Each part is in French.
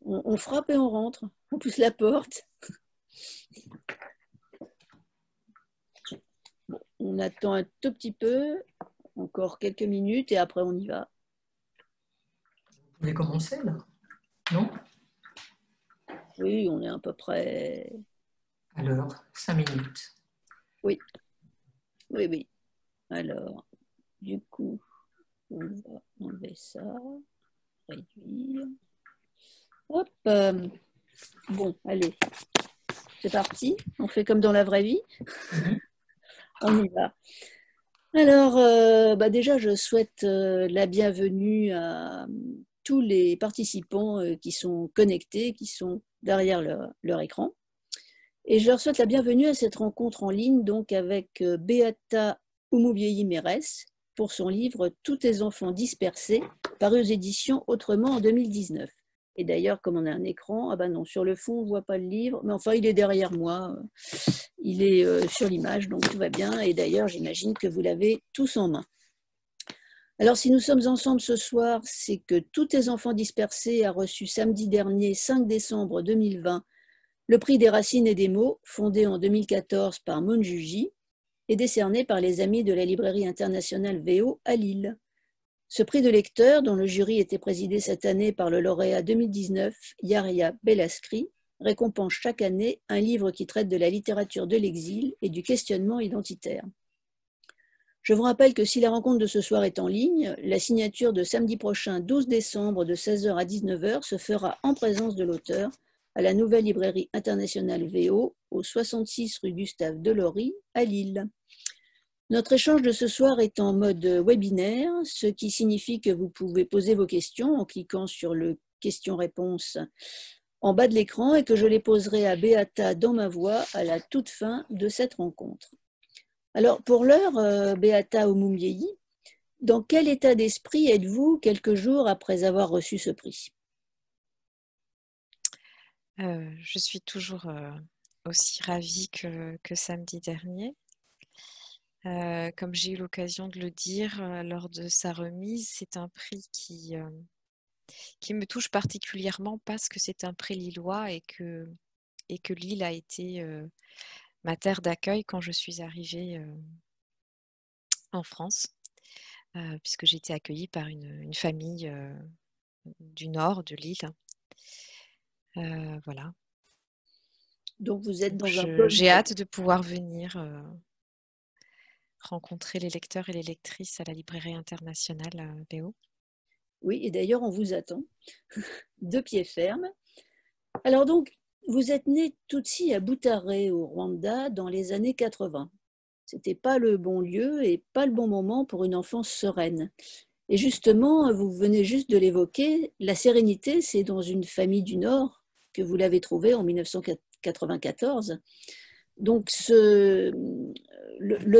On frappe et on rentre. On pousse la porte. Bon, on attend un tout petit peu, encore quelques minutes, et après on y va. Vous pouvez commencer là, non? Oui, on est à peu près... Alors, 5 minutes. Oui, oui, oui. Alors, du coup, on va enlever ça, réduire. Hop. Bon, allez, c'est parti. On fait comme dans la vraie vie. On y va. Alors, déjà, je souhaite la bienvenue à tous les participants qui sont connectés, qui sont derrière leur écran. Et je leur souhaite la bienvenue à cette rencontre en ligne donc avec Beata Oumoubiéyi-Mérès pour son livre Tous tes enfants dispersés, paru aux éditions Autrement en 2019. Et d'ailleurs, comme on a un écran, ah ben non, sur le fond, on ne voit pas le livre, mais enfin, il est derrière moi, il est sur l'image, donc tout va bien. Et d'ailleurs, j'imagine que vous l'avez tous en main. Alors, si nous sommes ensemble ce soir, c'est que Tous tes enfants dispersés a reçu samedi dernier, 5 décembre 2020, le prix des racines et des mots, fondé en 2014 par Monjuji et décerné par les amis de la librairie internationale VO à Lille. Ce prix de lecteur, dont le jury était présidé cette année par le lauréat 2019, Yaria Bellaskri, récompense chaque année un livre qui traite de la littérature de l'exil et du questionnement identitaire. Je vous rappelle que si la rencontre de ce soir est en ligne, la signature de samedi prochain 12 décembre de 16h à 19h se fera en présence de l'auteur à la nouvelle librairie internationale VO au 66 rue Gustave Delory à Lille. Notre échange de ce soir est en mode webinaire, ce qui signifie que vous pouvez poser vos questions en cliquant sur le questions-réponses en bas de l'écran et que je les poserai à Beata dans ma voix à la toute fin de cette rencontre. Alors, pour l'heure, Beata Oumoubiéyi, dans quel état d'esprit êtes-vous quelques jours après avoir reçu ce prix? Je suis toujours aussi ravie que samedi dernier. Comme j'ai eu l'occasion de le dire lors de sa remise, c'est un prix qui me touche particulièrement parce que c'est un prix lillois et que Lille a été ma terre d'accueil quand je suis arrivée en France, puisque j'ai été accueillie par une famille du nord de Lille. Voilà. Donc, vous êtes Donc dans un pôle. j'ai hâte de pouvoir venir rencontrer les lecteurs et les lectrices à la librairie internationale VO. Oui, et d'ailleurs, on vous attend, de pied ferme. Alors donc, vous êtes née Tutsi à Butare, au Rwanda, dans les années 80. C'était pas le bon lieu et pas le bon moment pour une enfance sereine. Et justement, vous venez juste de l'évoquer, la sérénité, c'est dans une famille du Nord que vous l'avez trouvée en 1994. Donc, le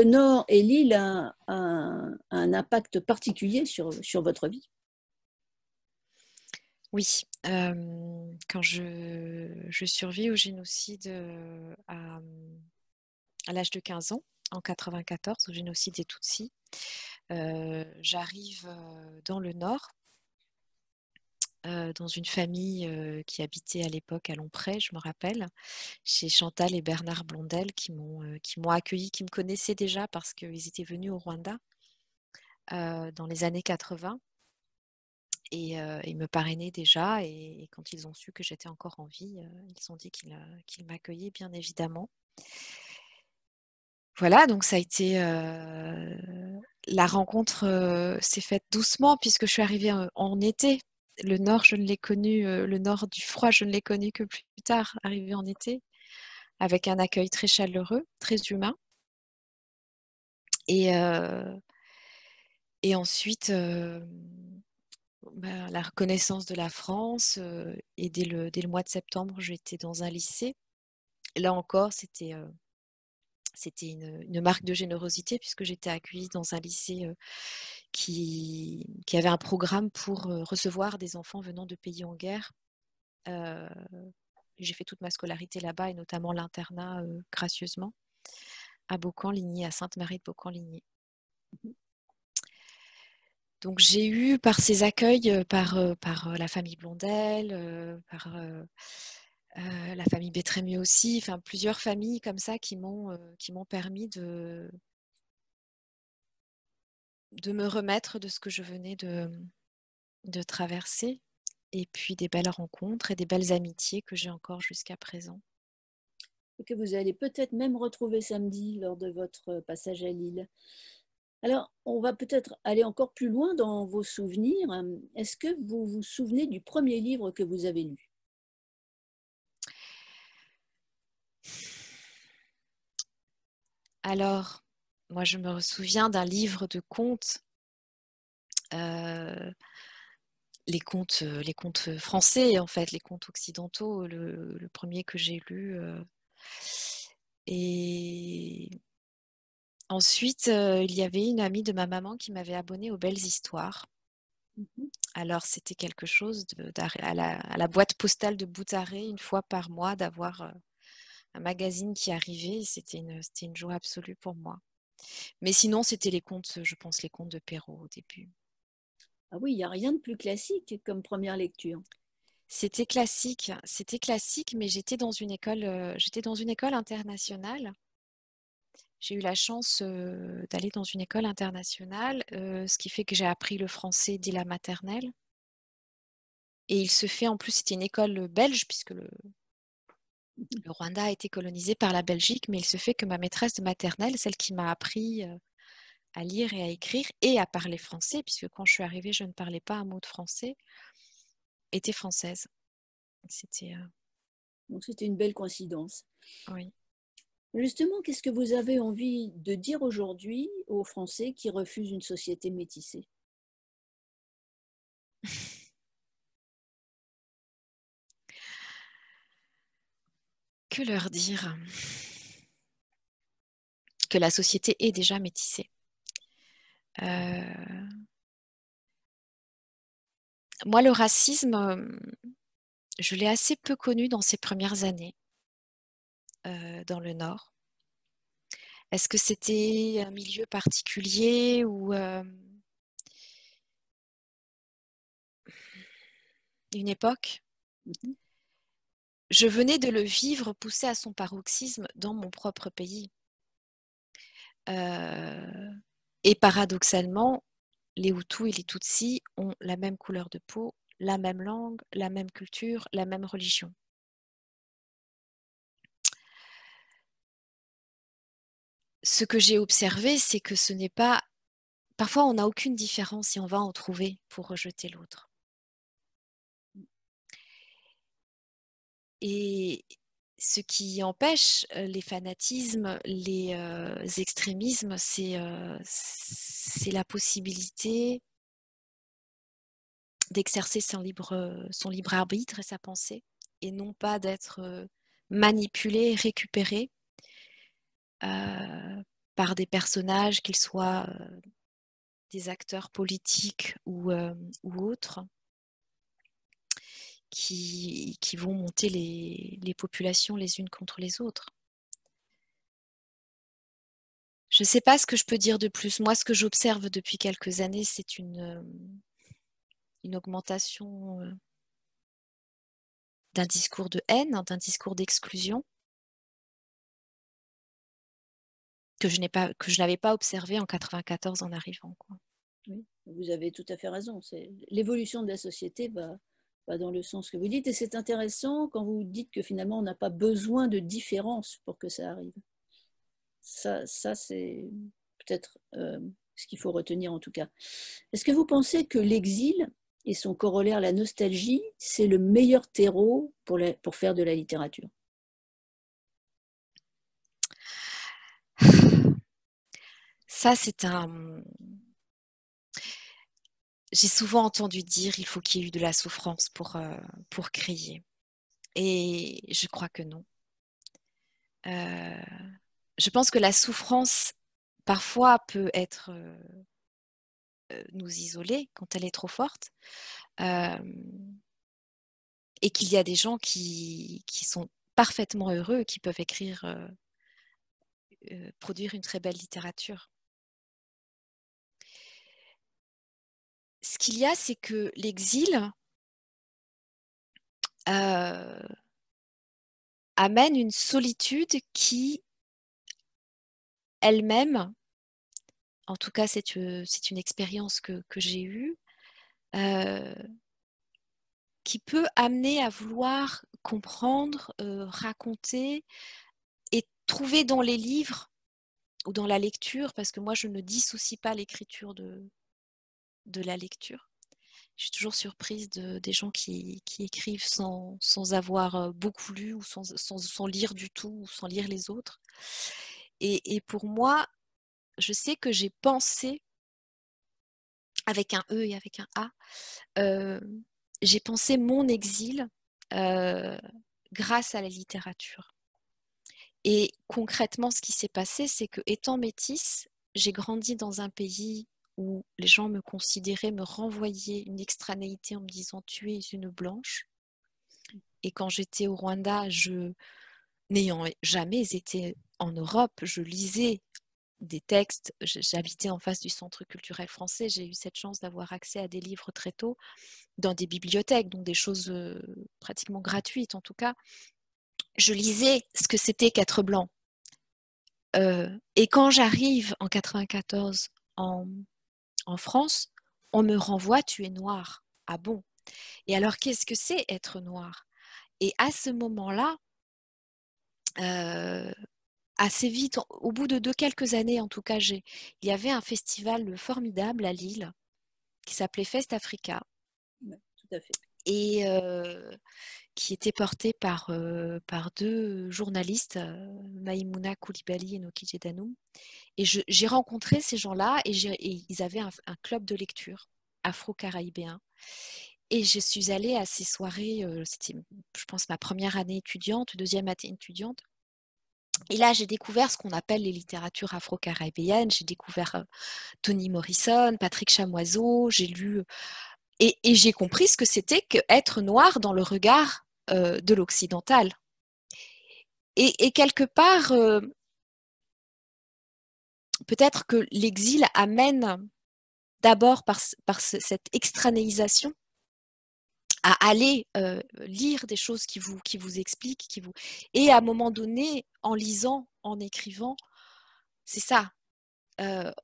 Nord et l'île a un impact particulier sur votre vie. Oui, quand je survis au génocide à l'âge de 15 ans, en 94, au génocide des Tutsis, j'arrive dans le Nord, dans une famille qui habitait à l'époque à Lomprey, je me rappelle, chez Chantal et Bernard Blondel qui m'ont accueilli, qui me connaissaient déjà parce qu'ils étaient venus au Rwanda dans les années 80. Et ils me parrainaient déjà et quand ils ont su que j'étais encore en vie, ils ont dit qu'ils m'accueillaient bien évidemment. Voilà, donc ça a été la rencontre s'est faite doucement puisque je suis arrivée en été. Le nord, je ne l'ai connu, le nord du froid, je ne l'ai connu que plus tard, arrivée en été, avec un accueil très chaleureux, très humain. Et ensuite, la reconnaissance de la France et dès le mois de septembre, j'étais dans un lycée. Là encore, c'était une marque de générosité puisque j'étais accueillie dans un lycée qui avait un programme pour recevoir des enfants venant de pays en guerre. J'ai fait toute ma scolarité là-bas et notamment l'internat gracieusement à Beaucamp-Ligny, à Sainte-Marie de Beaucamp-Ligny. Donc j'ai eu par ces accueils, par la famille Blondel, par la famille Bétrémieux aussi, enfin plusieurs familles comme ça qui m'ont permis de me remettre de ce que je venais de traverser, et puis des belles rencontres et des belles amitiés que j'ai encore jusqu'à présent. Et que vous allez peut-être même retrouver samedi lors de votre passage à Lille. Alors, on va peut-être aller encore plus loin dans vos souvenirs. Est-ce que vous vous souvenez du premier livre que vous avez lu? Alors, moi je me souviens d'un livre de contes, les contes français en fait, les contes occidentaux, le premier que j'ai lu. Et ensuite, il y avait une amie de ma maman qui m'avait abonnée aux Belles Histoires. Mhm. Alors, c'était quelque chose à la boîte postale de Boutaré, une fois par mois, d'avoir un magazine qui arrivait. C'était une joie absolue pour moi. Mais sinon, c'était les contes, je pense, les contes de Perrault au début. Ah oui, il n'y a rien de plus classique comme première lecture. C'était classique, mais j'étais dans une école internationale. J'ai eu la chance d'aller dans une école internationale, ce qui fait que j'ai appris le français dès la maternelle. Et il se fait, en plus, c'était une école belge, puisque le Rwanda a été colonisé par la Belgique, mais il se fait que ma maîtresse de maternelle, celle qui m'a appris à lire et à écrire et à parler français, puisque quand je suis arrivée, je ne parlais pas un mot de français, était française. Donc c'était une belle coïncidence. Oui. Justement, qu'est-ce que vous avez envie de dire aujourd'hui aux Français qui refusent une société métissée? Que leur dire? Que la société est déjà métissée. Moi, le racisme, je l'ai assez peu connu dans ces premières années dans le Nord. Est-ce que c'était un milieu particulier ou une époque? Je venais de le vivre poussé à son paroxysme dans mon propre pays. Et paradoxalement, les Hutus et les Tutsis ont la même couleur de peau, la même langue, la même culture, la même religion. Ce que j'ai observé, c'est que ce n'est pas... Parfois, on n'a aucune différence et on va en trouver pour rejeter l'autre. Et ce qui empêche les fanatismes, les extrémismes, c'est la possibilité d'exercer son libre arbitre et sa pensée, et non pas d'être manipulé, récupéré par des personnages, qu'ils soient des acteurs politiques ou autres, qui vont monter les populations les unes contre les autres. Je ne sais pas ce que je peux dire de plus. Moi, ce que j'observe depuis quelques années, c'est une augmentation d'un discours de haine, d'un discours d'exclusion que je n'avais pas observé en 94 en arrivant, quoi. Oui, vous avez tout à fait raison. L'évolution de la société va dans le sens que vous dites. Et c'est intéressant quand vous dites que finalement, on n'a pas besoin de différence pour que ça arrive. Ça c'est peut-être ce qu'il faut retenir en tout cas. Est-ce que vous pensez que l'exil et son corollaire, la nostalgie, c'est le meilleur terreau pour faire de la littérature? Ça, j'ai souvent entendu dire il faut qu'il y ait eu de la souffrance pour créer. Et je crois que non. Je pense que la souffrance, parfois, peut nous isoler quand elle est trop forte. Et qu'il y a des gens qui sont parfaitement heureux, qui peuvent produire une très belle littérature. ce qu'il y a, c'est que l'exil amène une solitude qui, elle-même, en tout cas c'est une expérience que j'ai eue, qui peut amener à vouloir comprendre, raconter et trouver dans les livres ou dans la lecture, parce que moi je ne dissocie pas l'écriture de la lecture. Je suis toujours surprise des gens qui écrivent sans avoir beaucoup lu ou sans lire du tout ou sans lire les autres. Et pour moi, je sais que j'ai pensé, avec un E et avec un A, j'ai pensé mon exil grâce à la littérature. Et concrètement, ce qui s'est passé, c'est que étant métisse, j'ai grandi dans un pays où les gens me considéraient, me renvoyaient une extranéité en me disant « tu es une blanche ». Et quand j'étais au Rwanda, n'ayant jamais été en Europe, je lisais des textes. J'habitais en face du Centre culturel français. J'ai eu cette chance d'avoir accès à des livres très tôt dans des bibliothèques, donc des choses pratiquement gratuites en tout cas. Je lisais ce que c'était qu'être blanc. Et quand j'arrive en 94 en France, on me renvoie « tu es noir ». Ah bon? Et alors, qu'est-ce que c'est être noir? Et à ce moment-là, assez vite, au bout de quelques années en tout cas, il y avait un festival formidable à Lille qui s'appelait Fest Africa. Ouais, tout à fait. Et qui était porté par deux journalistes, Maïmouna Koulibaly et Noki Jedanoum. Et j'ai rencontré ces gens-là et ils avaient un club de lecture afro-caribéen. Et je suis allée à ces soirées, c'était, je pense, ma première année étudiante, deuxième année étudiante. Et là, j'ai découvert ce qu'on appelle les littératures afro-caribéennes. J'ai découvert Toni Morrison, Patrick Chamoiseau, j'ai lu... Et j'ai compris ce que c'était qu'être noir dans le regard de l'occidental. Et quelque part, peut-être que l'exil amène d'abord par cette extranéisation à aller lire des choses qui vous expliquent, et à un moment donné, en lisant, en écrivant, c'est ça.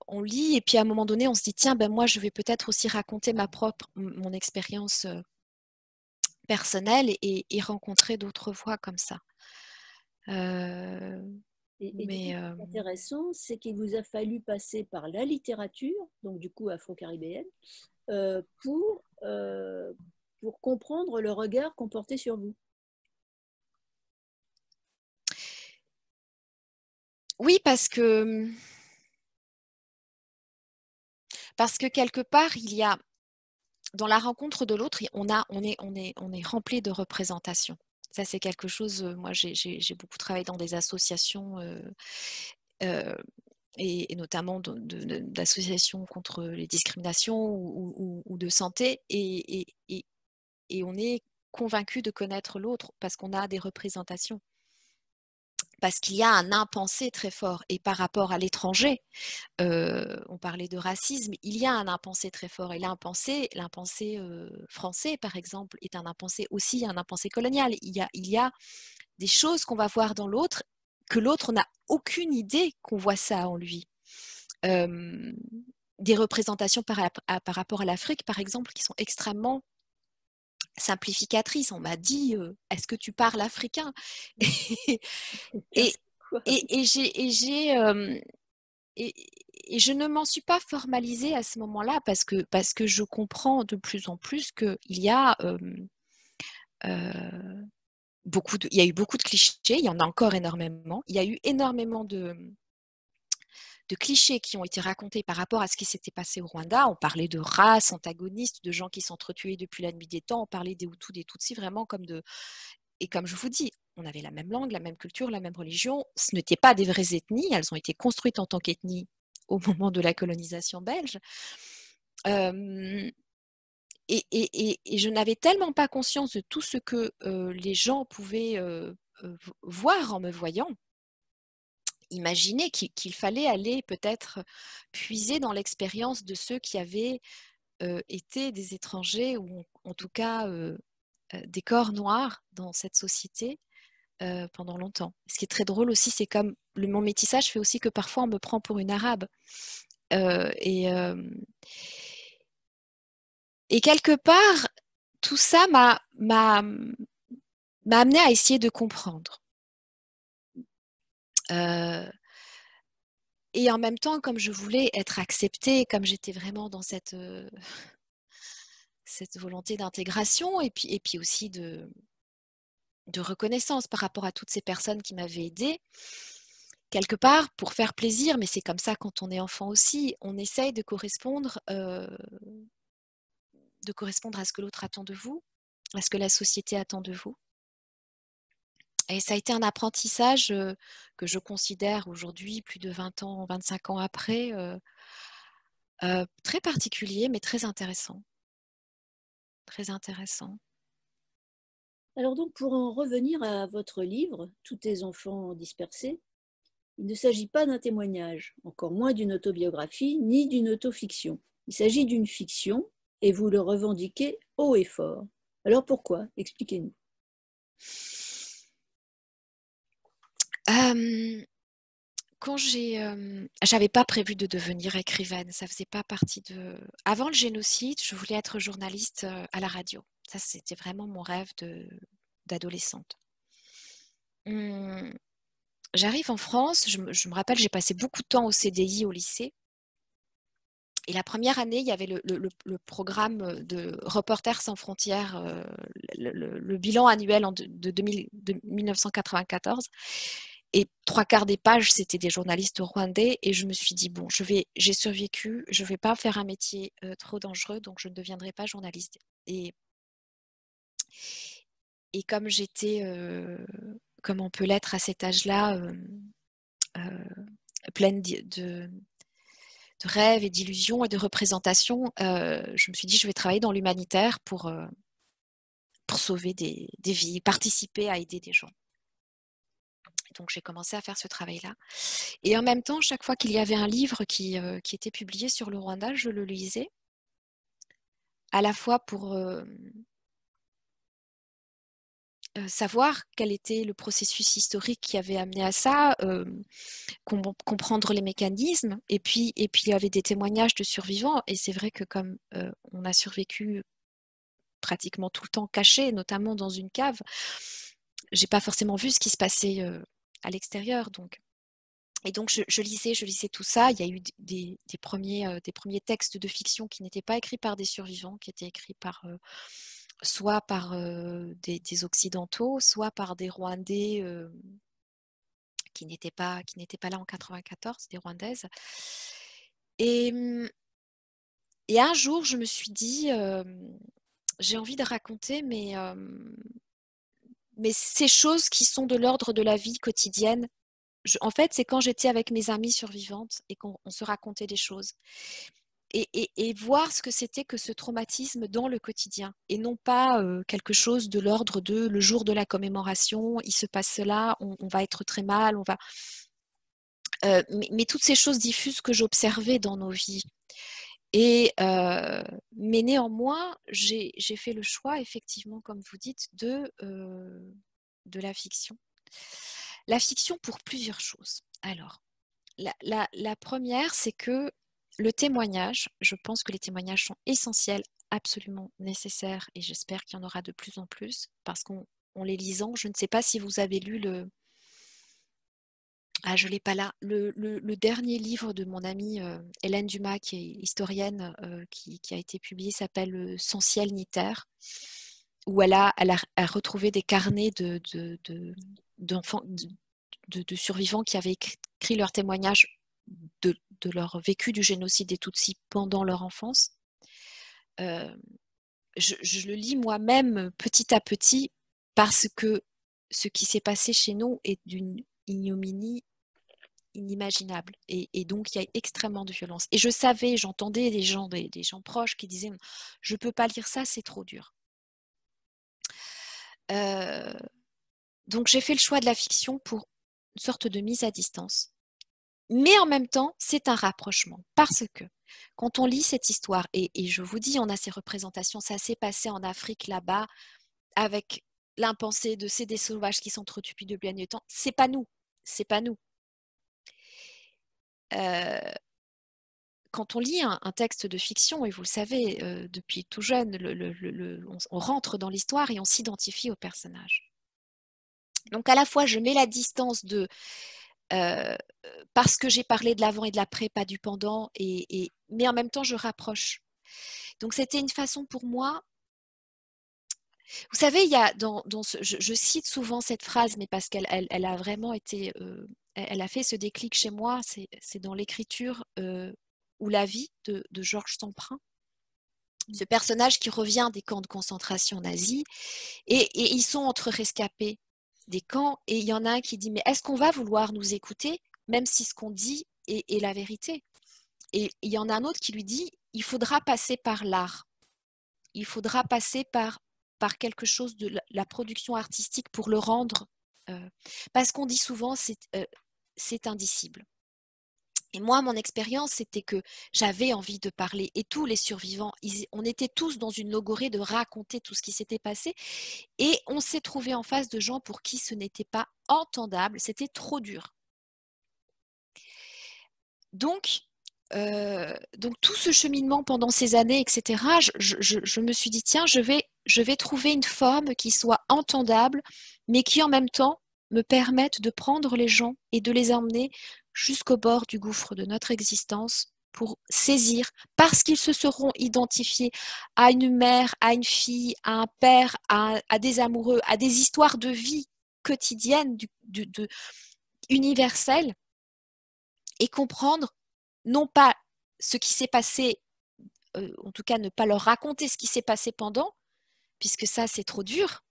On lit et puis à un moment donné, on se dit tiens, ben moi, je vais peut-être aussi raconter mon expérience personnelle et rencontrer d'autres voix comme ça. Mais ce qui est intéressant, c'est qu'il vous a fallu passer par la littérature, donc du coup afro-caribéenne, pour comprendre le regard qu'on portait sur vous. Oui, parce que quelque part, il y a dans la rencontre de l'autre, on est rempli de représentations. Ça, c'est quelque chose. Moi, j'ai beaucoup travaillé dans des associations et notamment d'associations contre les discriminations ou de santé, et on est convaincu de connaître l'autre parce qu'on a des représentations. Parce qu'il y a un impensé très fort. Et par rapport à l'étranger, on parlait de racisme, il y a un impensé très fort. Et l'impensé français, par exemple, est un impensé aussi, un impensé colonial. Il y a des choses qu'on va voir dans l'autre, que l'autre n'a aucune idée qu'on voit ça en lui. Des représentations par rapport à l'Afrique, par exemple, qui sont extrêmement simplificatrice. On m'a dit est-ce que tu parles africain? et je ne m'en suis pas formalisée à ce moment-là parce que je comprends de plus en plus qu'il y a il y a eu beaucoup de clichés, il y en a encore énormément. Il y a eu énormément de clichés qui ont été racontés par rapport à ce qui s'était passé au Rwanda. On parlait de races antagonistes, de gens qui s'entretuaient depuis la nuit des temps. On parlait des Hutus, des Tutsis, vraiment comme de... Et comme je vous dis, on avait la même langue, la même culture, la même religion. Ce n'étaient pas des vraies ethnies. Elles ont été construites en tant qu'ethnie au moment de la colonisation belge. Et je n'avais tellement pas conscience de tout ce que les gens pouvaient voir en me voyant. Imaginer qu'il fallait aller peut-être puiser dans l'expérience de ceux qui avaient étaient des étrangers ou en tout cas des corps noirs dans cette société pendant longtemps. Ce qui est très drôle aussi, c'est comme mon métissage fait aussi que parfois on me prend pour une arabe. Et quelque part, tout ça m'a amené à essayer de comprendre. Et en même temps, comme je voulais être acceptée, comme j'étais vraiment dans cette volonté d'intégration et puis aussi de reconnaissance par rapport à toutes ces personnes qui m'avaient aidée, quelque part, pour faire plaisir, mais c'est comme ça quand on est enfant aussi, on essaye de correspondre à ce que l'autre attend de vous, à ce que la société attend de vous. Et ça a été un apprentissage que je considère aujourd'hui, plus de 20 ans, 25 ans après, très particulier, mais très intéressant. Très intéressant. Alors donc, pour en revenir à votre livre, Tous tes enfants dispersés, il ne s'agit pas d'un témoignage, encore moins d'une autobiographie, ni d'une autofiction. Il s'agit d'une fiction, et vous le revendiquez haut et fort. Alors pourquoi? Expliquez-nous. Quand j'avais pas prévu de devenir écrivaine, ça faisait pas partie de. Avant le génocide, je voulais être journaliste à la radio. Ça, c'était vraiment mon rêve d'adolescente. J'arrive en France, je me rappelle, j'ai passé beaucoup de temps au CDI au lycée. Et la première année, il y avait le programme de Reporters sans frontières, le bilan annuel de 1994. Et 3/4 des pages, c'était des journalistes rwandais. Et je me suis dit, bon, j'ai survécu, je ne vais pas faire un métier trop dangereux, donc je ne deviendrai pas journaliste. Et comme j'étais, comme on peut l'être à cet âge-là, pleine de rêves et d'illusions et de représentations, je me suis dit, je vais travailler dans l'humanitaire pour sauver des vies, participer à aider des gens. Donc, j'ai commencé à faire ce travail-là. Et en même temps, chaque fois qu'il y avait un livre qui était publié sur le Rwanda, je le lisais, à la fois pour savoir quel était le processus historique qui avait amené à ça, comprendre les mécanismes, et puis il y avait des témoignages de survivants, et c'est vrai que comme on a survécu pratiquement tout le temps caché, notamment dans une cave, j'ai pas forcément vu ce qui se passait à l'extérieur, donc. Et donc je lisais tout ça. Il y a eu des premiers textes de fiction qui n'étaient pas écrits par des survivants, qui étaient écrits soit par des Occidentaux, soit par des Rwandais qui n'étaient pas là en 94, des Rwandaises. Et un jour, je me suis dit, j'ai envie de raconter mais ces choses qui sont de l'ordre de la vie quotidienne. En fait, c'est quand j'étais avec mes amies survivantes et qu'on se racontait des choses. Et voir ce que c'était que ce traumatisme dans le quotidien. Et non pas quelque chose de l'ordre de le jour de la commémoration, il se passe cela, on va être très mal, on va... mais toutes ces choses diffuses que j'observais dans nos vies. Mais néanmoins, j'ai fait le choix, effectivement, comme vous dites, de la fiction. La fiction pour plusieurs choses. Alors, la première, c'est que le témoignage, je pense que les témoignages sont essentiels, absolument nécessaires, et j'espère qu'il y en aura de plus en plus, parce qu'en les lisant, je ne sais pas si vous avez lu je ne l'ai pas là, le dernier livre de mon amie Hélène Dumas, qui est historienne, qui a été publié, s'appelle Sans ciel ni terre, où elle a retrouvé des carnets d'enfants, de survivants qui avaient écrit leur témoignage de leur vécu du génocide des Tutsis pendant leur enfance. Je le lis moi-même petit à petit parce que ce qui s'est passé chez nous est d'une ignominie inimaginable. Et donc, il y a extrêmement de violence. Et je savais, j'entendais des gens proches qui disaient « Je ne peux pas lire ça, c'est trop dur ». Donc, j'ai fait le choix de la fiction pour une sorte de mise à distance. Mais en même temps, c'est un rapprochement parce que quand on lit cette histoire, et je vous dis, on a ces représentations, ça s'est passé en Afrique là-bas, avec l'impensé de ces des sauvages qui s'entretuent depuis de bien du temps, c'est pas nous, c'est pas nous. Quand on lit un texte de fiction, et vous le savez, depuis tout jeune, on rentre dans l'histoire et on s'identifie au personnage. Donc à la fois, je mets la distance de parce que j'ai parlé de l'avant et de l'après, pas du pendant, mais en même temps, je rapproche. Donc c'était une façon pour moi. Vous savez, il y a je cite souvent cette phrase, mais parce qu'elle elle a vraiment été, elle a fait ce déclic chez moi. C'est dans l'écriture ou la vie de Georges Semprin. Ce personnage qui revient des camps de concentration nazis et ils sont entre rescapés des camps et il y en a un qui dit mais est-ce qu'on va vouloir nous écouter même si ce qu'on dit est la vérité? Et il y en a un autre qui lui dit il faudra passer par l'art, il faudra passer par quelque chose de la production artistique pour le rendre parce qu'on dit souvent c'est indicible. Et moi, mon expérience, c'était que j'avais envie de parler. Et tous les survivants, on était tous dans une logorée de raconter tout ce qui s'était passé. Et on s'est trouvé en face de gens pour qui ce n'était pas entendable. C'était trop dur. Donc tout ce cheminement pendant ces années, etc., je me suis dit, tiens, je vais trouver une forme qui soit entendable, mais qui en même temps me permette de prendre les gens et de les emmener jusqu'au bord du gouffre de notre existence pour saisir, parce qu'ils se seront identifiés à une mère, à une fille, à un père, à des amoureux, à des histoires de vie quotidiennes, universelles, et comprendre non pas ce qui s'est passé, en tout cas ne pas leur raconter ce qui s'est passé pendant, puisque ça c'est trop dur,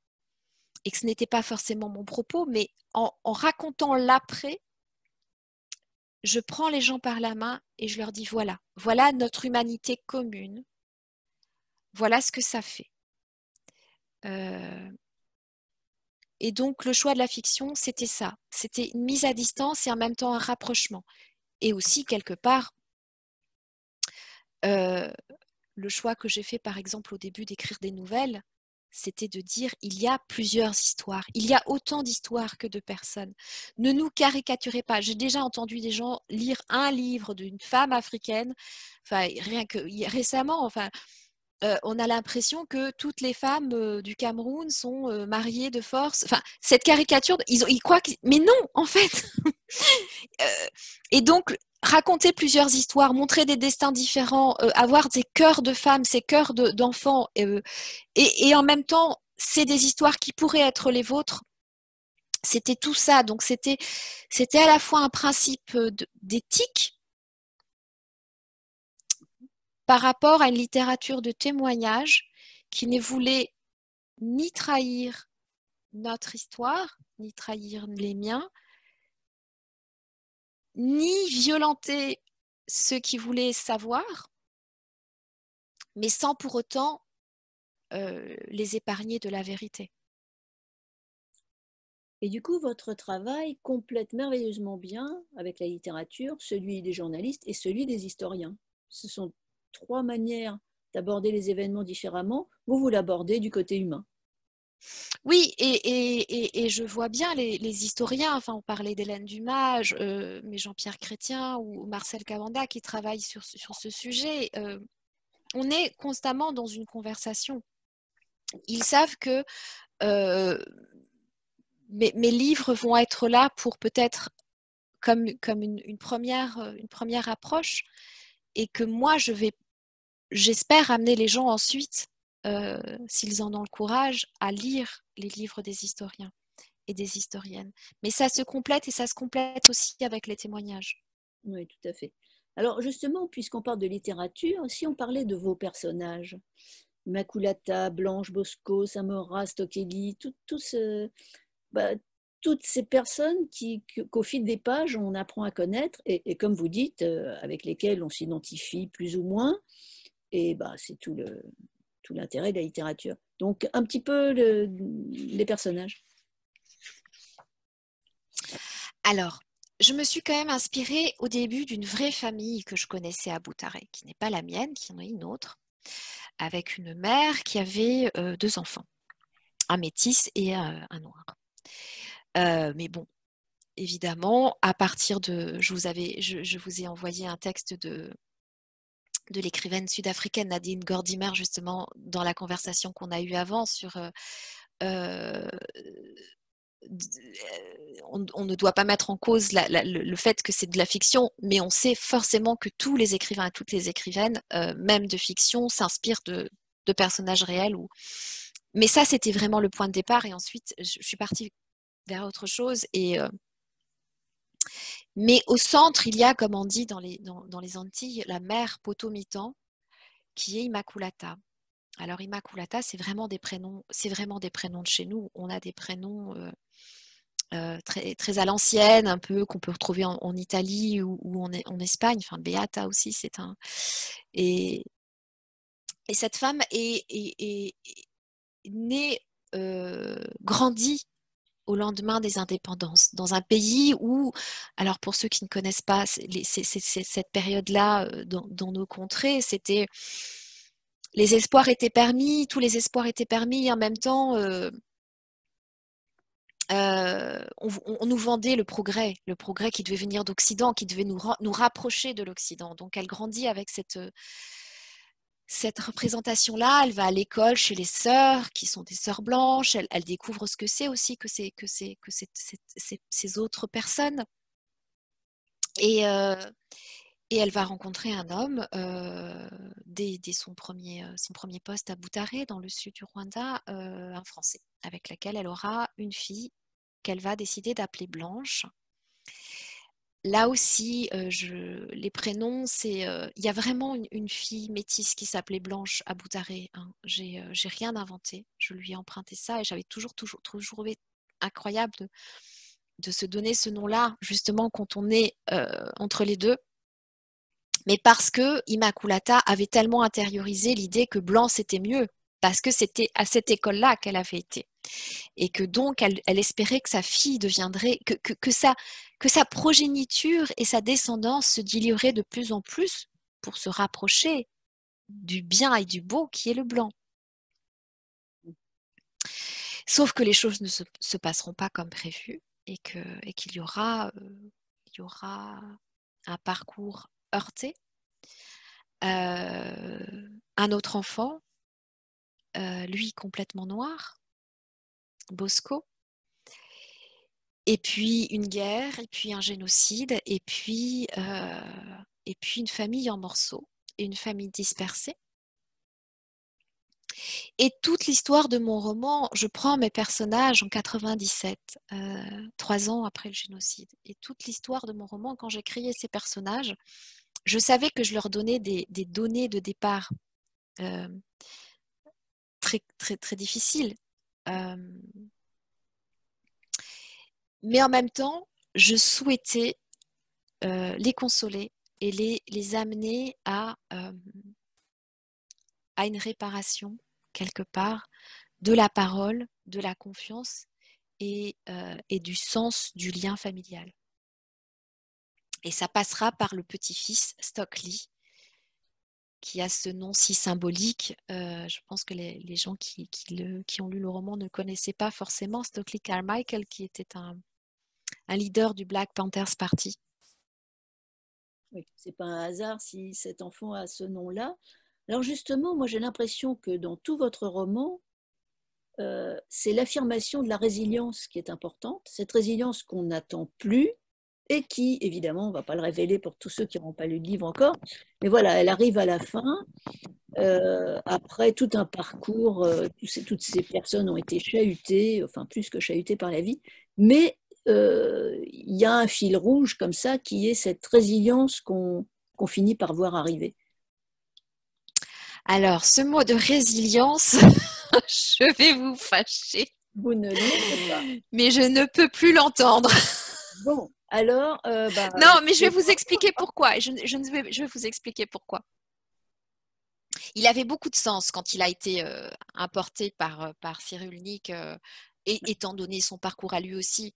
et que ce n'était pas forcément mon propos, mais en racontant l'après, je prends les gens par la main et je leur dis voilà notre humanité commune, voilà ce que ça fait. Et donc le choix de la fiction, c'était ça, c'était une mise à distance et en même temps un rapprochement. Et aussi quelque part, le choix que j'ai fait par exemple au début d'écrire des nouvelles, c'était de dire il y a plusieurs histoires, il y a autant d'histoires que de personnes. Ne nous caricaturez pas. J'ai déjà entendu des gens lire un livre d'une femme africaine, enfin rien que récemment, on a l'impression que toutes les femmes du Cameroun sont mariées de force. Enfin, cette caricature, ils croient que... Mais non, en fait. Et donc, raconter plusieurs histoires, montrer des destins différents, avoir des cœurs de femmes, ces cœurs d'enfants, et en même temps, c'est des histoires qui pourraient être les vôtres. C'était tout ça. Donc, c'était à la fois un principe d'éthique par rapport à une littérature de témoignage qui ne voulait ni trahir notre histoire, ni trahir les miens, ni violenter ceux qui voulaient savoir, mais sans pour autant les épargner de la vérité. Et du coup, votre travail complète merveilleusement bien avec la littérature, celui des journalistes et celui des historiens. Ce sont trois manières d'aborder les événements différemment. Vous l'abordez du côté humain. Oui, et je vois bien les historiens, enfin on parlait d'Hélène Dumas, mais Jean-Pierre Chrétien ou Marcel Cavanda qui travaillent sur ce sujet. On est constamment dans une conversation. Ils savent que mes livres vont être là pour peut-être comme une première approche et que moi j'espère amener les gens ensuite, s'ils en ont le courage, à lire les livres des historiens et des historiennes. Mais ça se complète et ça se complète aussi avec les témoignages. Oui, tout à fait. Alors justement, puisqu'on parle de littérature, si on parlait de vos personnages, Maculata, Blanche, Bosco, Samora, Stokely, toutes ces personnes qu'au fil des pages, on apprend à connaître et comme vous dites, avec lesquelles on s'identifie plus ou moins, et c'est tout l'intérêt de la littérature. Donc, un petit peu les personnages. Alors, je me suis quand même inspirée au début d'une vraie famille que je connaissais à Boutaré, qui n'est pas la mienne, qui en est une autre, avec une mère qui avait 2 enfants, un métis et un noir. Mais bon, évidemment, à partir de... Je vous ai envoyé un texte de l'écrivaine sud-africaine Nadine Gordimer, justement, dans la conversation qu'on a eue avant sur... on ne doit pas mettre en cause le fait que c'est de la fiction, mais on sait forcément que tous les écrivains et toutes les écrivaines, même de fiction, s'inspirent de personnages réels. Mais ça, c'était vraiment le point de départ. Et ensuite, je suis partie vers autre chose. Mais au centre, il y a, comme on dit dans les Antilles, la mère Potomitan, qui est Immaculata. Alors Immaculata, c'est vraiment des prénoms de chez nous. On a des prénoms très, très à l'ancienne, un peu qu'on peut retrouver en Italie ou en Espagne. Enfin, Beata aussi, c'est un. Et cette femme est née, grandie au lendemain des indépendances, dans un pays où, alors pour ceux qui ne connaissent pas cette période-là dans nos contrées, c'était les espoirs étaient permis, tous les espoirs étaient permis, et en même temps, on nous vendait le progrès qui devait venir d'Occident, qui devait nous rapprocher de l'Occident. Donc elle grandit avec cette représentation-là. Elle va à l'école chez les sœurs, qui sont des sœurs blanches. Elle découvre ce que c'est aussi que ces autres personnes. Et elle va rencontrer un homme dès son premier poste à Boutaré, dans le sud du Rwanda, un Français, avec lequel elle aura une fille qu'elle va décider d'appeler Blanche. Là aussi, les prénoms, il y a vraiment une fille métisse qui s'appelait Blanche à Boutaré. Hein. J'ai rien inventé. Je lui ai emprunté ça et j'avais toujours trouvé incroyable de se donner ce nom-là, justement, quand on est entre les deux. Mais parce que Immaculata avait tellement intériorisé l'idée que blanc c'était mieux, parce que c'était à cette école-là qu'elle avait été. Et que donc elle espérait que sa fille deviendrait, que sa progéniture et sa descendance se dilueraient de plus en plus pour se rapprocher du bien et du beau qui est le blanc. Sauf que les choses ne se passeront pas comme prévu et qu'il y aura un parcours heurté. Un autre enfant, lui complètement noir, Bosco, et puis une guerre, et puis un génocide, et puis une famille en morceaux, et une famille dispersée. Et toute l'histoire de mon roman, je prends mes personnages en 97, 3 ans après le génocide. Et toute l'histoire de mon roman, quand j'ai créé ces personnages, je savais que je leur donnais des données de départ très, très, très difficiles. Mais en même temps, je souhaitais les consoler et les amener à une réparation, quelque part, de la parole, de la confiance et du sens du lien familial. Et ça passera par le petit-fils Stockley, qui a ce nom si symbolique. Je pense que les gens qui ont lu le roman ne connaissaient pas forcément Stockley Carmichael, qui était un leader du Black Panthers Party. Oui, c'est pas un hasard si cet enfant a ce nom-là. Alors justement, moi j'ai l'impression que dans tout votre roman, c'est l'affirmation de la résilience qui est importante, cette résilience qu'on n'attend plus et qui, évidemment, on ne va pas le révéler pour tous ceux qui n'auront pas lu le livre encore, mais voilà, elle arrive à la fin, après tout un parcours, toutes ces personnes ont été chahutées, enfin plus que chahutées par la vie, mais il y a un fil rouge comme ça qui est cette résilience qu'on finit par voir arriver. Alors, ce mot de résilience, je vais vous fâcher. Vous ne l'aimez pas. Mais je ne peux plus l'entendre. Bon, alors... non, mais je vais vous expliquer pourquoi. Je vais vous expliquer pourquoi. Il avait beaucoup de sens quand il a été importé par Cyrulnik, étant donné son parcours à lui aussi.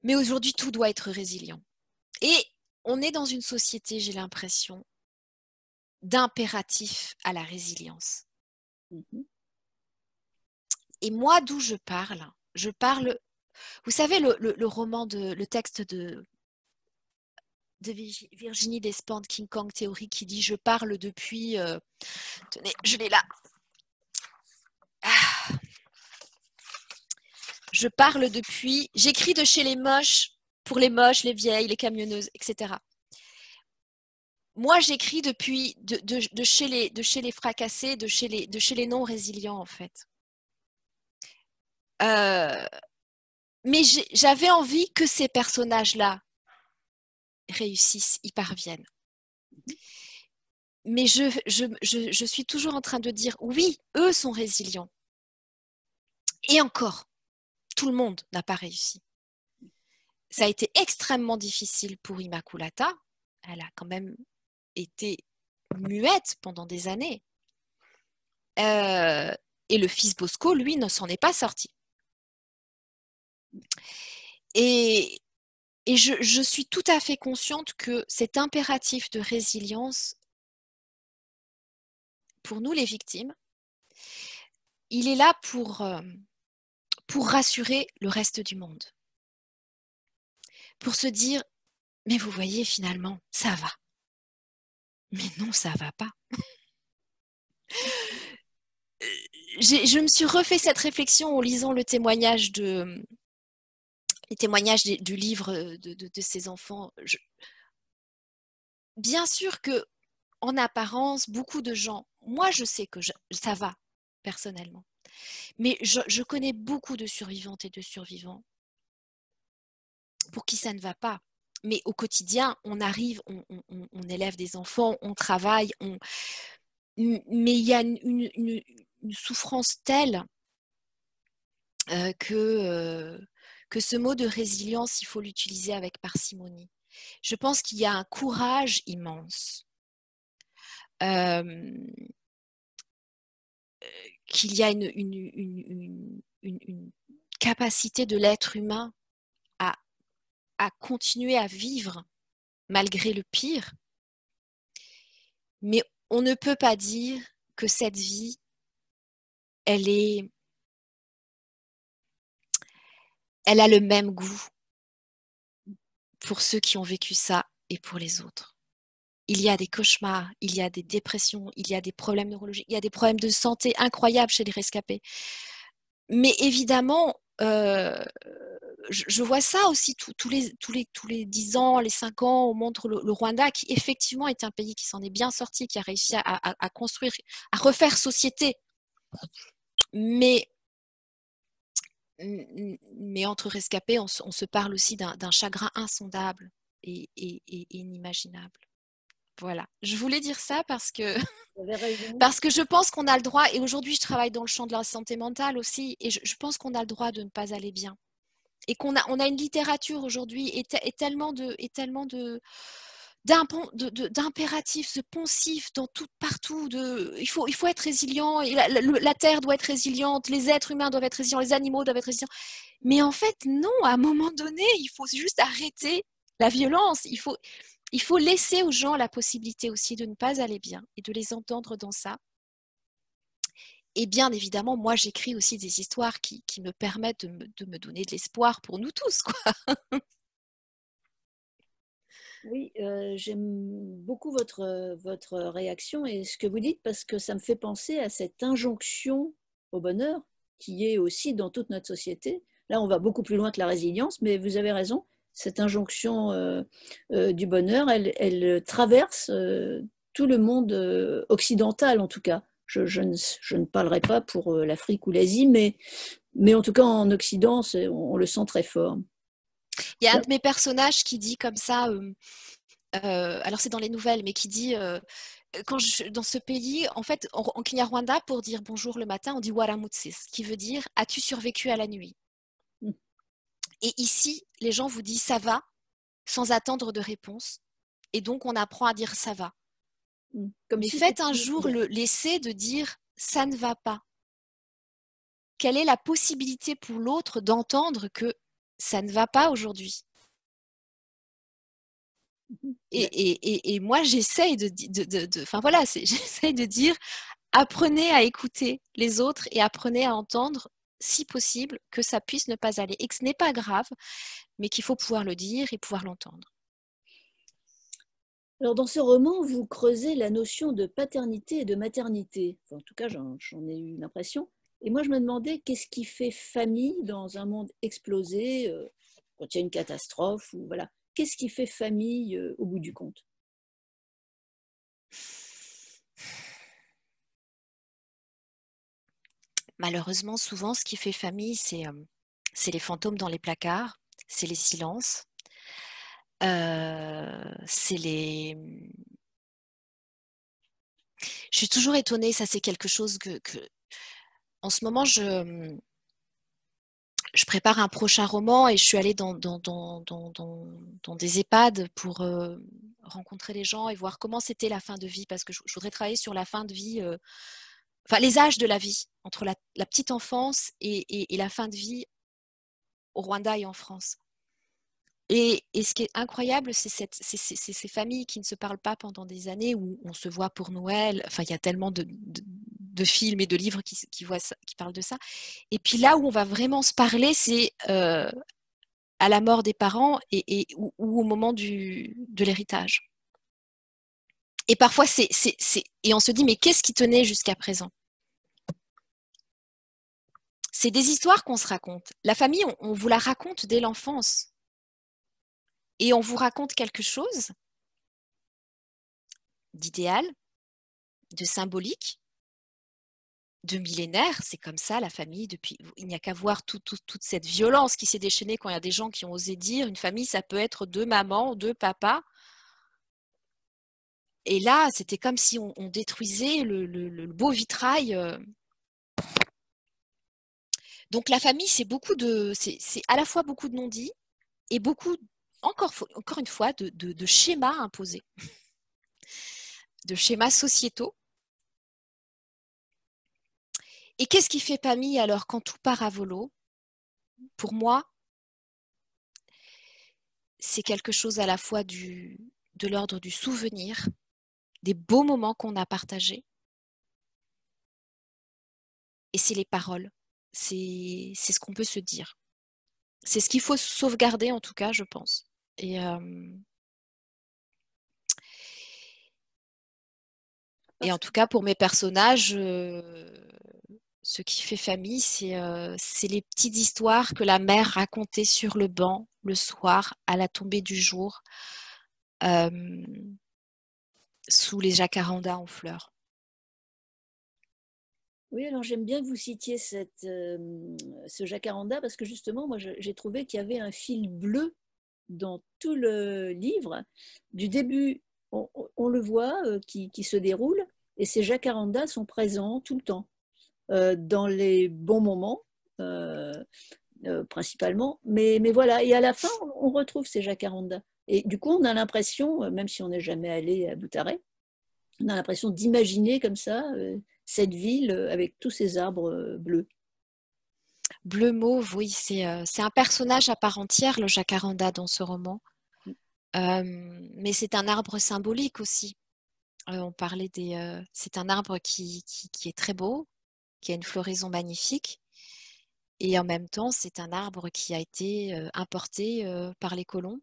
Mais aujourd'hui, tout doit être résilient. Et on est dans une société, j'ai l'impression, d'impératif à la résilience. Et moi, d'où je parle, vous savez, le texte de Virginie Despentes, King Kong Theory, qui dit « Je parle depuis… tenez, je l'ai là. Je parle depuis… J'écris de chez les moches, pour les moches, les vieilles, les camionneuses, etc. » Moi, j'écris depuis de chez les fracassés, de chez les non-résilients, en fait. Mais j'avais envie que ces personnages-là réussissent, y parviennent. Mais je suis toujours en train de dire, oui, eux sont résilients. Et encore, tout le monde n'a pas réussi. Ça a été extrêmement difficile pour Immaculata. Elle a quand même été muette pendant des années. Et le fils Bosco, lui, ne s'en est pas sorti. Et je suis tout à fait consciente que cet impératif de résilience, pour nous les victimes, il est là pour rassurer le reste du monde. Pour se dire, mais vous voyez, finalement, ça va. Mais non, ça va pas. Je me suis refait cette réflexion en lisant le témoignage du livre de ces enfants. Bien sûr que, en apparence, beaucoup de gens, moi je sais que ça va, personnellement. Mais je connais beaucoup de survivantes et de survivants pour qui ça ne va pas. Mais au quotidien, on arrive, on élève des enfants, on travaille, mais il y a une souffrance telle que ce mot de résilience, il faut l'utiliser avec parcimonie. Je pense qu'il y a un courage immense, qu'il y a une capacité de l'être humain à continuer à vivre malgré le pire. Mais on ne peut pas dire que cette vie, elle a le même goût pour ceux qui ont vécu ça et pour les autres. Il y a des cauchemars, il y a des dépressions, il y a des problèmes neurologiques, il y a des problèmes de santé incroyables chez les rescapés. Mais évidemment, je vois ça aussi tous les 10 ans, les 5 ans, on montre le Rwanda qui effectivement est un pays qui s'en est bien sorti, qui a réussi à construire, à refaire société. Mais entre rescapés, on se parle aussi d'un chagrin insondable et inimaginable. Voilà, je voulais dire ça parce que je pense qu'on a le droit, et aujourd'hui je travaille dans le champ de la santé mentale aussi, et je pense qu'on a le droit de ne pas aller bien. Et qu'on a une littérature aujourd'hui et tellement d'impératifs, de poncifs partout. Il faut être résilient, et la Terre doit être résiliente, les êtres humains doivent être résilients, les animaux doivent être résilients. Mais en fait, non, à un moment donné, il faut juste arrêter la violence. Il faut laisser aux gens la possibilité aussi de ne pas aller bien et de les entendre dans ça. Et bien évidemment, moi, j'écris aussi des histoires qui me permettent de me donner de l'espoir pour nous tous, quoi. Oui, j'aime beaucoup votre réaction et ce que vous dites parce que ça me fait penser à cette injonction au bonheur qui est aussi dans toute notre société. Là, on va beaucoup plus loin que la résilience, mais vous avez raison, cette injonction du bonheur, elle traverse tout le monde occidental en tout cas. Je ne parlerai pas pour l'Afrique ou l'Asie, mais en tout cas en Occident, on le sent très fort. Il y a un de mes personnages qui dit comme ça, alors c'est dans les nouvelles, mais qui dit, dans ce pays, en fait, en Kinyarwanda, pour dire bonjour le matin, on dit waramutsis, qui veut dire as-tu survécu à la nuit? Et ici, les gens vous disent ça va, sans attendre de réponse. Et donc, on apprend à dire ça va. Mais faites un jour l'essai de dire ça ne va pas. Quelle est la possibilité pour l'autre d'entendre que ça ne va pas aujourd'hui. Et moi, j'essaye enfin voilà, j'essaye de dire, apprenez à écouter les autres et apprenez à entendre, si possible, que ça puisse ne pas aller et que ce n'est pas grave, mais qu'il faut pouvoir le dire et pouvoir l'entendre. Alors, dans ce roman, vous creusez la notion de paternité et de maternité. Enfin, en tout cas, j'en ai eu l'impression. Et moi, je me demandais qu'est-ce qui fait famille dans un monde explosé, quand il y a une catastrophe, ou voilà. Qu'est-ce qui fait famille au bout du compte? Malheureusement, souvent, ce qui fait famille, c'est les fantômes dans les placards, c'est les silences, c'est les... Je suis toujours étonnée, ça c'est quelque chose que... En ce moment, je prépare un prochain roman et je suis allée dans des EHPAD pour rencontrer les gens et voir comment c'était la fin de vie, parce que je voudrais travailler sur la fin de vie, enfin les âges de la vie, entre la petite enfance et la fin de vie au Rwanda et en France. Et ce qui est incroyable, c'est ces familles qui ne se parlent pas pendant des années, où on se voit pour Noël. Enfin, il y a tellement de films et de livres qui parlent de ça. Et puis là où on va vraiment se parler, c'est à la mort des parents ou au moment de l'héritage. Et parfois, et on se dit, mais qu'est-ce qui tenait jusqu'à présent? C'est des histoires qu'on se raconte. La famille, on vous la raconte dès l'enfance. Et on vous raconte quelque chose d'idéal, de symbolique, de millénaire. C'est comme ça, la famille, depuis. Il n'y a qu'à voir toute cette violence qui s'est déchaînée quand il y a des gens qui ont osé dire une famille, ça peut être deux mamans, deux papas. Et là, c'était comme si on détruisait le beau vitrail. Donc la famille, c'est à la fois beaucoup de non-dits et beaucoup, encore une fois, de schémas imposés, de schémas sociétaux. Et qu'est-ce qui fait famille alors quand tout part à volo? Pour moi, c'est quelque chose à la fois de l'ordre du souvenir, des beaux moments qu'on a partagés, et c'est les paroles. C'est ce qu'on peut se dire. C'est ce qu'il faut sauvegarder, en tout cas, je pense. Et en tout cas, pour mes personnages, ce qui fait famille, c'est les petites histoires que la mère racontait sur le banc le soir à la tombée du jour, sous les jacarandas en fleurs. Oui, alors j'aime bien que vous citiez ce jacaranda, parce que justement, moi, j'ai trouvé qu'il y avait un fil bleu dans tout le livre. Du début, on le voit qui se déroule, et ces jacarandas sont présents tout le temps, dans les bons moments, principalement. Mais voilà, et à la fin, on retrouve ces jacarandas. Et du coup, on a l'impression, même si on n'est jamais allé à Boutaré, on a l'impression d'imaginer comme ça cette ville avec tous ces arbres bleus. Bleu mauve, oui, c'est un personnage à part entière, le jacaranda, dans ce roman. Mais c'est un arbre symbolique aussi. On parlait c'est un arbre qui est très beau, qui a une floraison magnifique. Et en même temps, c'est un arbre qui a été importé par les colons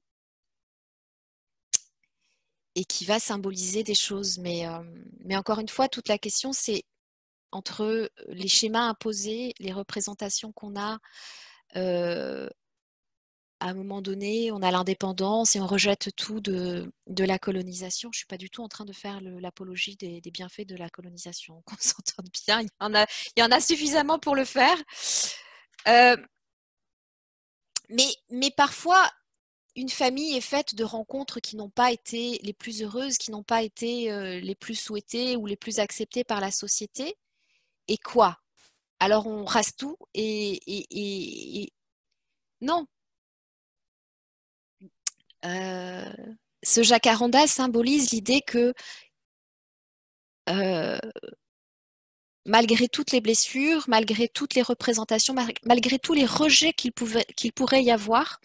et qui va symboliser des choses. Mais encore une fois, toute la question, c'est entre les schémas imposés, les représentations qu'on a. À un moment donné, on a l'indépendance et on rejette tout de la colonisation. Je ne suis pas du tout en train de faire l'apologie des bienfaits de la colonisation. Qu'on s'entende bien, il y en a suffisamment pour le faire. Mais parfois, une famille est faite de rencontres qui n'ont pas été les plus heureuses, qui n'ont pas été les plus souhaitées ou les plus acceptées par la société. Et quoi? Alors on rase tout et non. Ce jacaranda symbolise l'idée que malgré toutes les blessures, malgré toutes les représentations, malgré tous les rejets qu'il pourrait y avoir,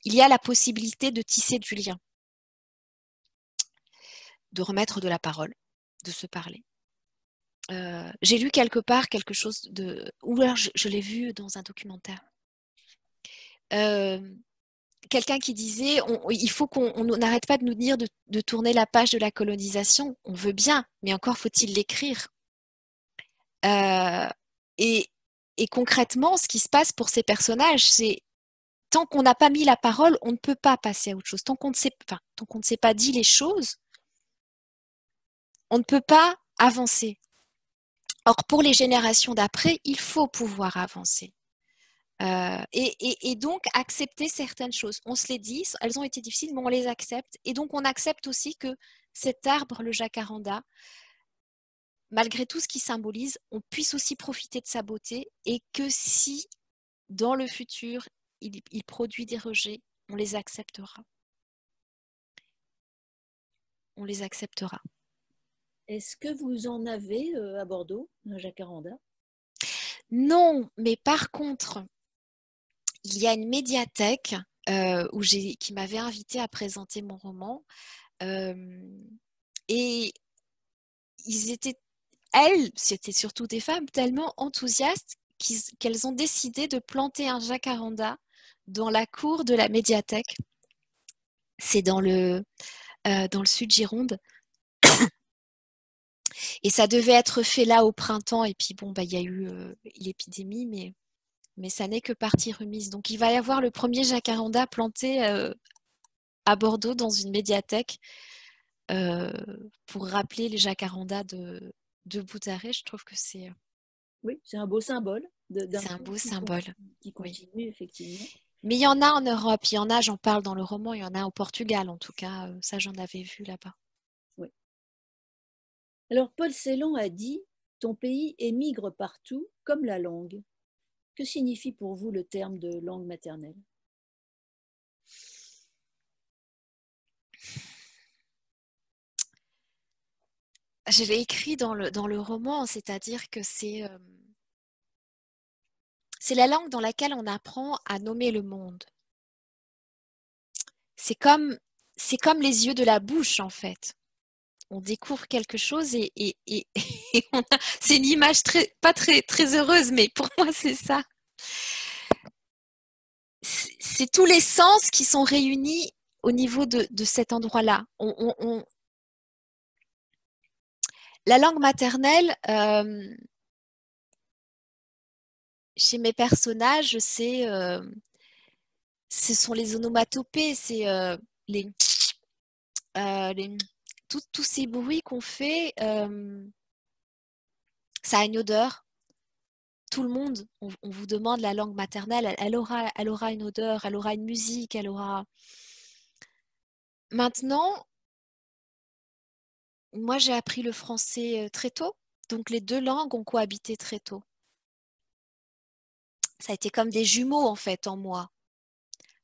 il y a la possibilité de tisser du lien, de remettre de la parole, de se parler. J'ai lu quelque part quelque chose ou alors je l'ai vu dans un documentaire. Quelqu'un qui disait il faut qu'on n'arrête pas de nous dire de tourner la page de la colonisation. On veut bien, mais encore faut-il l'écrire. Et concrètement, ce qui se passe pour ces personnages, c'est tant qu'on n'a pas mis la parole, on ne peut pas passer à autre chose. Tant qu'on ne s'est pas dit les choses, on ne peut pas avancer. Or, pour les générations d'après, il faut pouvoir avancer. Et donc, accepter certaines choses. On se les dit, elles ont été difficiles, mais on les accepte. Et donc, on accepte aussi que cet arbre, le jacaranda, malgré tout ce qu'il symbolise, on puisse aussi profiter de sa beauté et que si, dans le futur, il produit des rejets, on les acceptera. On les acceptera. Est-ce que vous en avez à Bordeaux, un jacaranda? Non, mais par contre, il y a une médiathèque qui m'avait invitée à présenter mon roman. Et c'était surtout des femmes tellement enthousiastes qu'elles ont décidé de planter un jacaranda dans la cour de la médiathèque. C'est dans le sud Gironde. Et ça devait être fait là au printemps. Et puis bon, il y a eu l'épidémie, mais ça n'est que partie remise. Donc il va y avoir le premier jacaranda planté à Bordeaux dans une médiathèque pour rappeler les jacarandas de Boutaré. Je trouve que c'est... Oui, c'est un beau symbole. C'est un beau symbole. Qui continue, effectivement. Mais il y en a en Europe, il y en a, j'en parle dans le roman, il y en a au Portugal en tout cas. Ça, j'en avais vu là-bas. Oui. Alors, Paul Celan a dit « Ton pays émigre partout, comme la langue ». Que signifie pour vous le terme de langue maternelle? Je l'ai écrit dans le roman, c'est-à-dire que c'est la langue dans laquelle on apprend à nommer le monde. C'est comme les yeux de la bouche, en fait. On découvre quelque chose et c'est une image pas très heureuse, mais pour moi, c'est ça. C'est tous les sens qui sont réunis au niveau de cet endroit-là. La langue maternelle, chez mes personnages, ce sont les onomatopées, c'est tous ces bruits qu'on fait. Ça a une odeur. Tout le monde, on vous demande la langue maternelle, elle aura une odeur, elle aura une musique, elle aura... Maintenant, moi j'ai appris le français très tôt, donc les deux langues ont cohabité très tôt. Ça a été comme des jumeaux en fait en moi.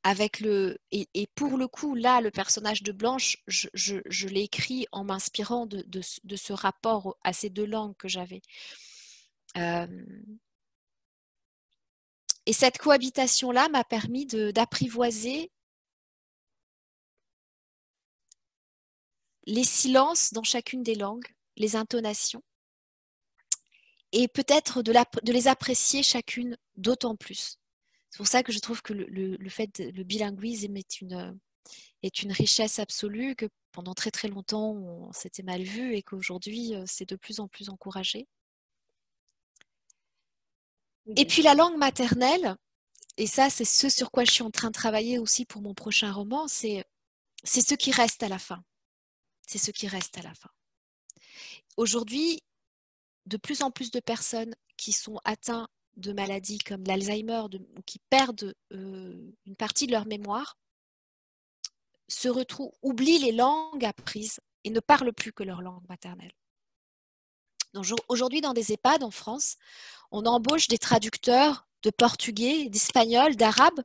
Et pour le coup, là, le personnage de Blanche, je l'ai écrit en m'inspirant de ce rapport à ces deux langues que j'avais. Et cette cohabitation-là m'a permis d'apprivoiser les silences dans chacune des langues, les intonations, et peut-être de les apprécier chacune d'autant plus. C'est pour ça que je trouve que le bilinguisme est une richesse absolue, que pendant très très longtemps on s'était mal vu et qu'aujourd'hui c'est de plus en plus encouragé. Et puis la langue maternelle, et ça c'est ce sur quoi je suis en train de travailler aussi pour mon prochain roman, c'est ce qui reste à la fin. C'est ce qui reste à la fin. Aujourd'hui, de plus en plus de personnes qui sont atteintes de maladies comme l'Alzheimer ou qui perdent une partie de leur mémoire oublient les langues apprises et ne parlent plus que leur langue maternelle. Donc, aujourd'hui, dans des EHPAD en France, on embauche des traducteurs de portugais, d'espagnol, d'arabe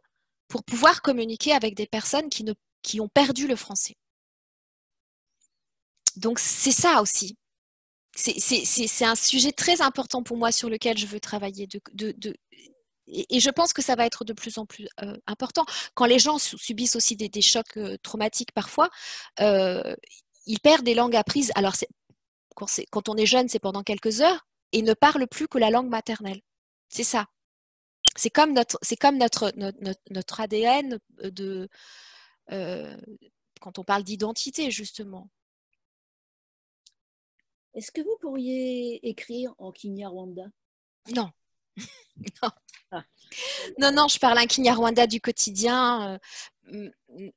pour pouvoir communiquer avec des personnes qui ont perdu le français. Donc, c'est ça aussi. C'est un sujet très important pour moi sur lequel je veux travailler. Et je pense que ça va être de plus en plus important. Quand les gens subissent aussi des chocs traumatiques parfois, ils perdent des langues apprises. Alors, quand on est jeune, c'est pendant quelques heures et ne parlent plus que la langue maternelle. C'est ça. C'est comme notre ADN quand on parle d'identité, justement. Est-ce que vous pourriez écrire en Kinyarwanda? Non. Non. Ah. Non, je parle un Kinyarwanda du quotidien.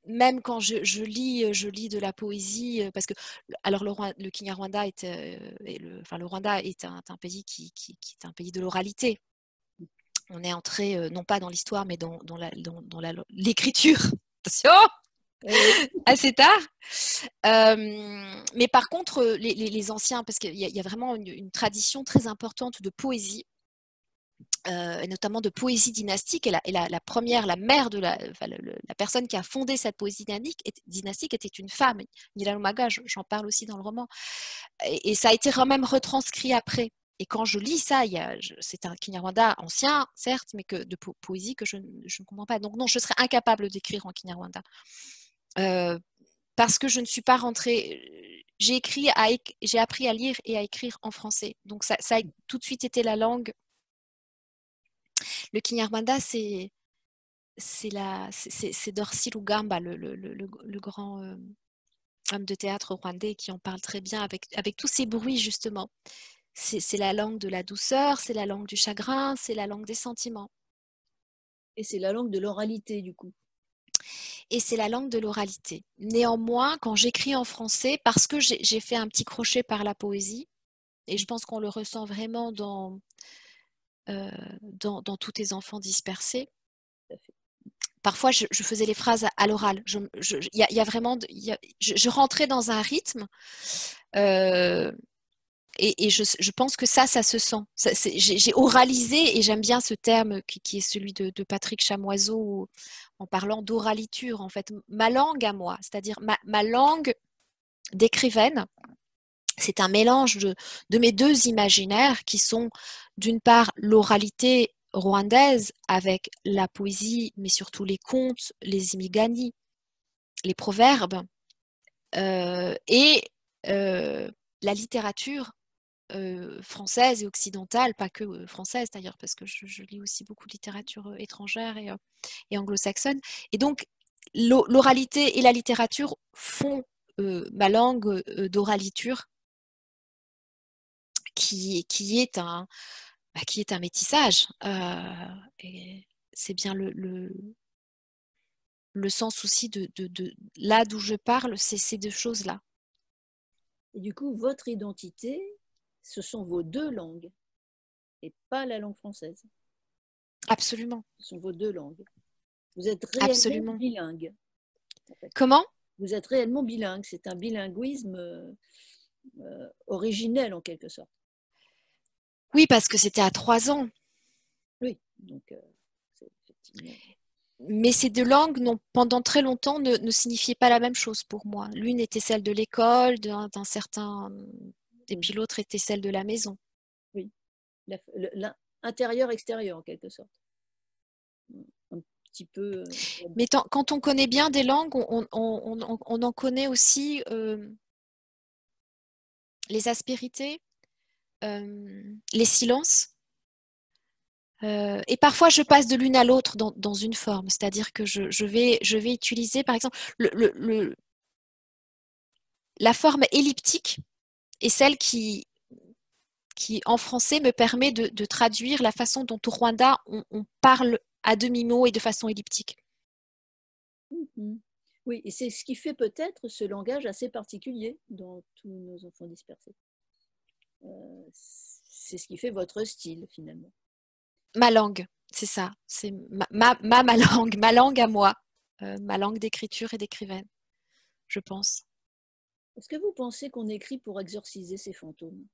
Même quand je lis de la poésie, parce que alors le Kinyarwanda le Rwanda est un pays qui est un pays de l'oralité. On est entré non pas dans l'histoire, mais dans l'écriture. Attention, assez tard. Mais par contre, les anciens, parce qu'il y a vraiment une tradition très importante de poésie. Et notamment de poésie dynastique. Et la première, la mère de la personne qui a fondé cette poésie dynastique était une femme, Nyirarumaga, j'en parle aussi dans le roman. Et ça a été quand même retranscrit après. Et quand je lis ça, c'est un Kinyarwanda ancien, certes, mais de poésie que je ne comprends pas. Donc non, je serais incapable d'écrire en Kinyarwanda. Parce que je ne suis pas rentrée... J'ai appris à lire et à écrire en français. Donc ça a tout de suite été la langue. Le Kinyarwanda, c'est Dorcy Lugamba, le grand homme de théâtre rwandais qui en parle très bien avec tous ces bruits justement. C'est la langue de la douceur, c'est la langue du chagrin, c'est la langue des sentiments. Et c'est la langue de l'oralité du coup. Et c'est la langue de l'oralité. Néanmoins, quand j'écris en français, parce que j'ai fait un petit crochet par la poésie, et je pense qu'on le ressent vraiment dans tous tes enfants dispersés. Parfois, je faisais les phrases à l'oral. Je rentrais dans un rythme et je pense que ça se sent. J'ai oralisé et j'aime bien ce terme qui est celui de Patrick Chamoiseau en parlant d'oraliture. En fait, ma langue à moi, c'est-à-dire ma langue d'écrivaine, c'est un mélange de mes deux imaginaires qui sont d'une part l'oralité rwandaise avec la poésie, mais surtout les contes, les imigani, les proverbes, et la littérature française et occidentale, pas que française d'ailleurs, parce que je lis aussi beaucoup de littérature étrangère et anglo-saxonne. Et donc, l'oralité et la littérature font ma langue d'oraliture, qui est un métissage. Et c'est bien le sens aussi de là d'où je parle, c'est ces deux choses-là. Et du coup, votre identité, ce sont vos deux langues et pas la langue française. Absolument. Ce sont vos deux langues. Vous êtes réellement bilingue. En fait. Comment ? Vous êtes réellement bilingue. C'est un bilinguisme originel en quelque sorte. Oui, parce que c'était à 3 ans. Oui, donc c'est effectivement... Mais ces deux langues, pendant très longtemps, ne signifiaient pas la même chose pour moi. L'une était celle de l'école, d'un certain... Et puis l'autre était celle de la maison. Oui, l'intérieur-extérieur en quelque sorte. Un petit peu... Mais quand on connaît bien des langues, on en connaît aussi les aspérités, les silences. Et parfois, je passe de l'une à l'autre dans une forme. C'est-à-dire que je vais utiliser, par exemple, la forme elliptique est celle qui, en français, me permet de traduire la façon dont au Rwanda, on parle à demi-mot et de façon elliptique. Mm-hmm. Oui, et c'est ce qui fait peut-être ce langage assez particulier dans tous nos enfants dispersés. C'est ce qui fait votre style, finalement. Ma langue, c'est ça. C'est ma langue à moi. Ma langue d'écriture et d'écrivaine, je pense. Est-ce que vous pensez qu'on écrit pour exorciser ces fantômes ?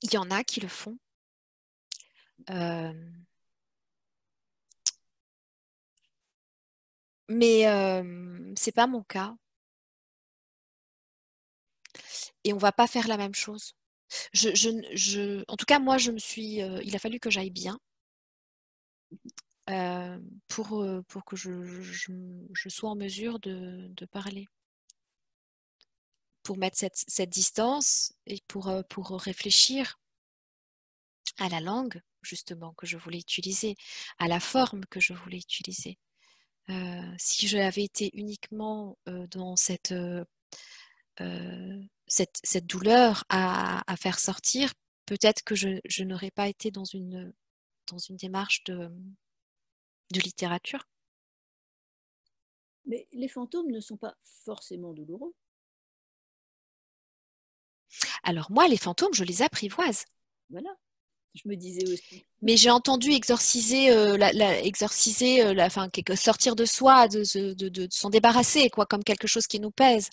Il y en a qui le font. Mais c'est pas mon cas. et on ne va pas faire la même chose. En tout cas, moi, il a fallu que j'aille bien pour que je sois en mesure de parler, pour mettre cette distance et pour réfléchir à la langue, justement, que je voulais utiliser, à la forme que je voulais utiliser. Si j'avais été uniquement dans cette douleur à faire sortir, peut-être que je n'aurais pas été dans une démarche de littérature. Mais les fantômes ne sont pas forcément douloureux. Alors moi, les fantômes, je les apprivoise. Voilà, je me disais aussi. Mais j'ai entendu exorciser, sortir de soi, de s'en débarrasser, quoi, comme quelque chose qui nous pèse.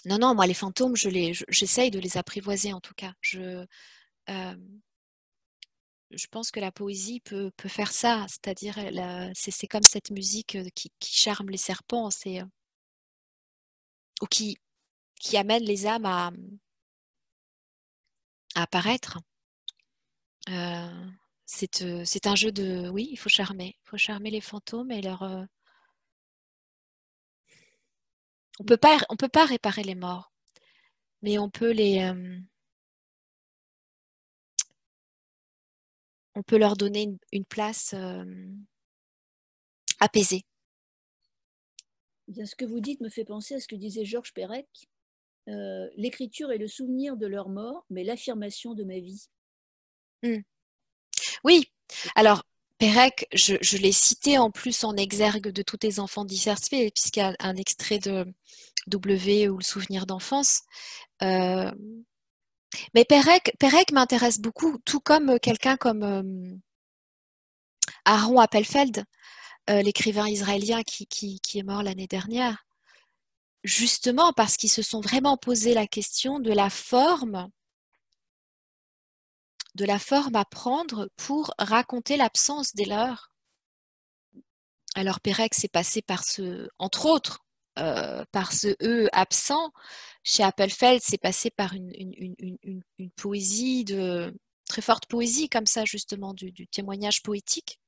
Non, non, moi, les fantômes, j'essaye de les apprivoiser, en tout cas. Je pense que la poésie peut faire ça, c'est-à-dire c'est comme cette musique qui charme les serpents, ou qui amène les âmes à apparaître. C'est un jeu de... Oui, il faut charmer les fantômes et leur... On peut pas réparer les morts, mais on peut leur donner une place apaisée. Bien, ce que vous dites me fait penser à ce que disait Georges Perec. L'écriture est le souvenir de leur mort, mais l'affirmation de ma vie. Oui, alors Perec, je l'ai cité en plus en exergue de Tous tes enfants dispersés, puisqu'il y a un extrait de W ou le souvenir d'enfance. Mais Perec m'intéresse beaucoup, tout comme quelqu'un comme Aaron Appelfeld, l'écrivain israélien qui est mort l'année dernière. Justement parce qu'ils se sont vraiment posé la question de la forme à prendre pour raconter l'absence des leurs. Alors Pérec s'est passé par entre autres, par ce « eux » absent. Chez Appelfeld, c'est passé par une poésie, très forte poésie comme ça, justement, du témoignage poétique.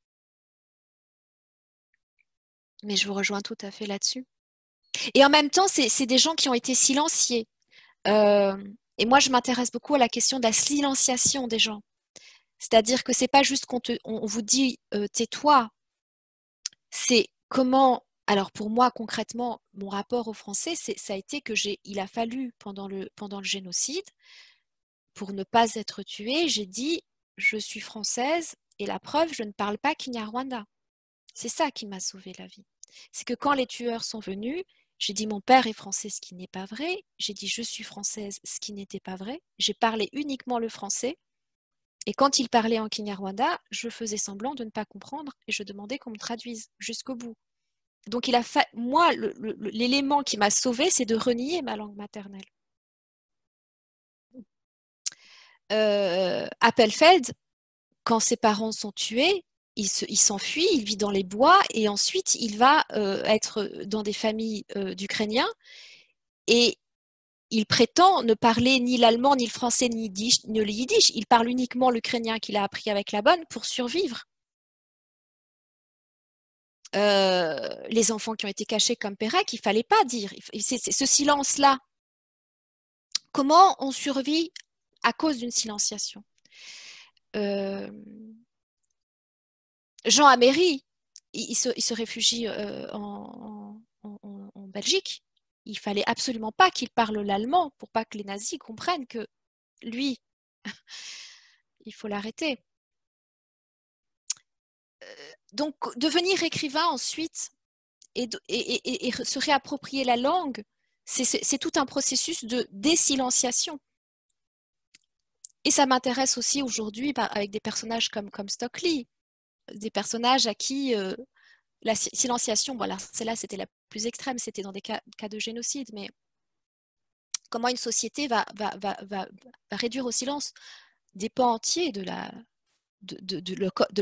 Mais je vous rejoins tout à fait là-dessus. Et en même temps, c'est des gens qui ont été silenciés. Et moi, je m'intéresse beaucoup à la question de la silenciation des gens. C'est-à-dire que c'est pas juste on vous dit tais-toi. C'est comment. Alors pour moi, concrètement, mon rapport au français, ça a été que il a fallu pendant le génocide, pour ne pas être tuée, j'ai dit je suis française et la preuve, je ne parle pas Kinyarwanda. C'est ça qui m'a sauvé la vie. C'est que quand les tueurs sont venus, j'ai dit mon père est français, ce qui n'est pas vrai. J'ai dit je suis française, ce qui n'était pas vrai. J'ai parlé uniquement le français. Et quand ils parlaient en Kinyarwanda, je faisais semblant de ne pas comprendre et je demandais qu'on me traduise jusqu'au bout. Donc moi, l'élément qui m'a sauvée, c'est de renier ma langue maternelle. Appelfeld, quand ses parents sont tués, il s'enfuit, il vit dans les bois et ensuite il va être dans des familles d'Ukrainiens et il prétend ne parler ni l'allemand, ni le français, ni le yiddish. Il parle uniquement l'ukrainien qu'il a appris avec la bonne pour survivre. Les enfants qui ont été cachés comme Pérec, il ne fallait pas dire. C'est ce silence-là. Comment on survit à cause d'une silenciation? Jean Améry, il se réfugie en Belgique. Il fallait absolument pas qu'il parle l'allemand pour pas que les nazis comprennent que lui, il faut l'arrêter. Donc, devenir écrivain ensuite et se réapproprier la langue, c'est tout un processus de désilenciation. Et ça m'intéresse aussi aujourd'hui avec des personnages comme Stockley, des personnages à qui la silenciation, voilà, celle-là c'était la plus extrême, c'était dans des cas de génocide, mais comment une société va réduire au silence des pans entiers de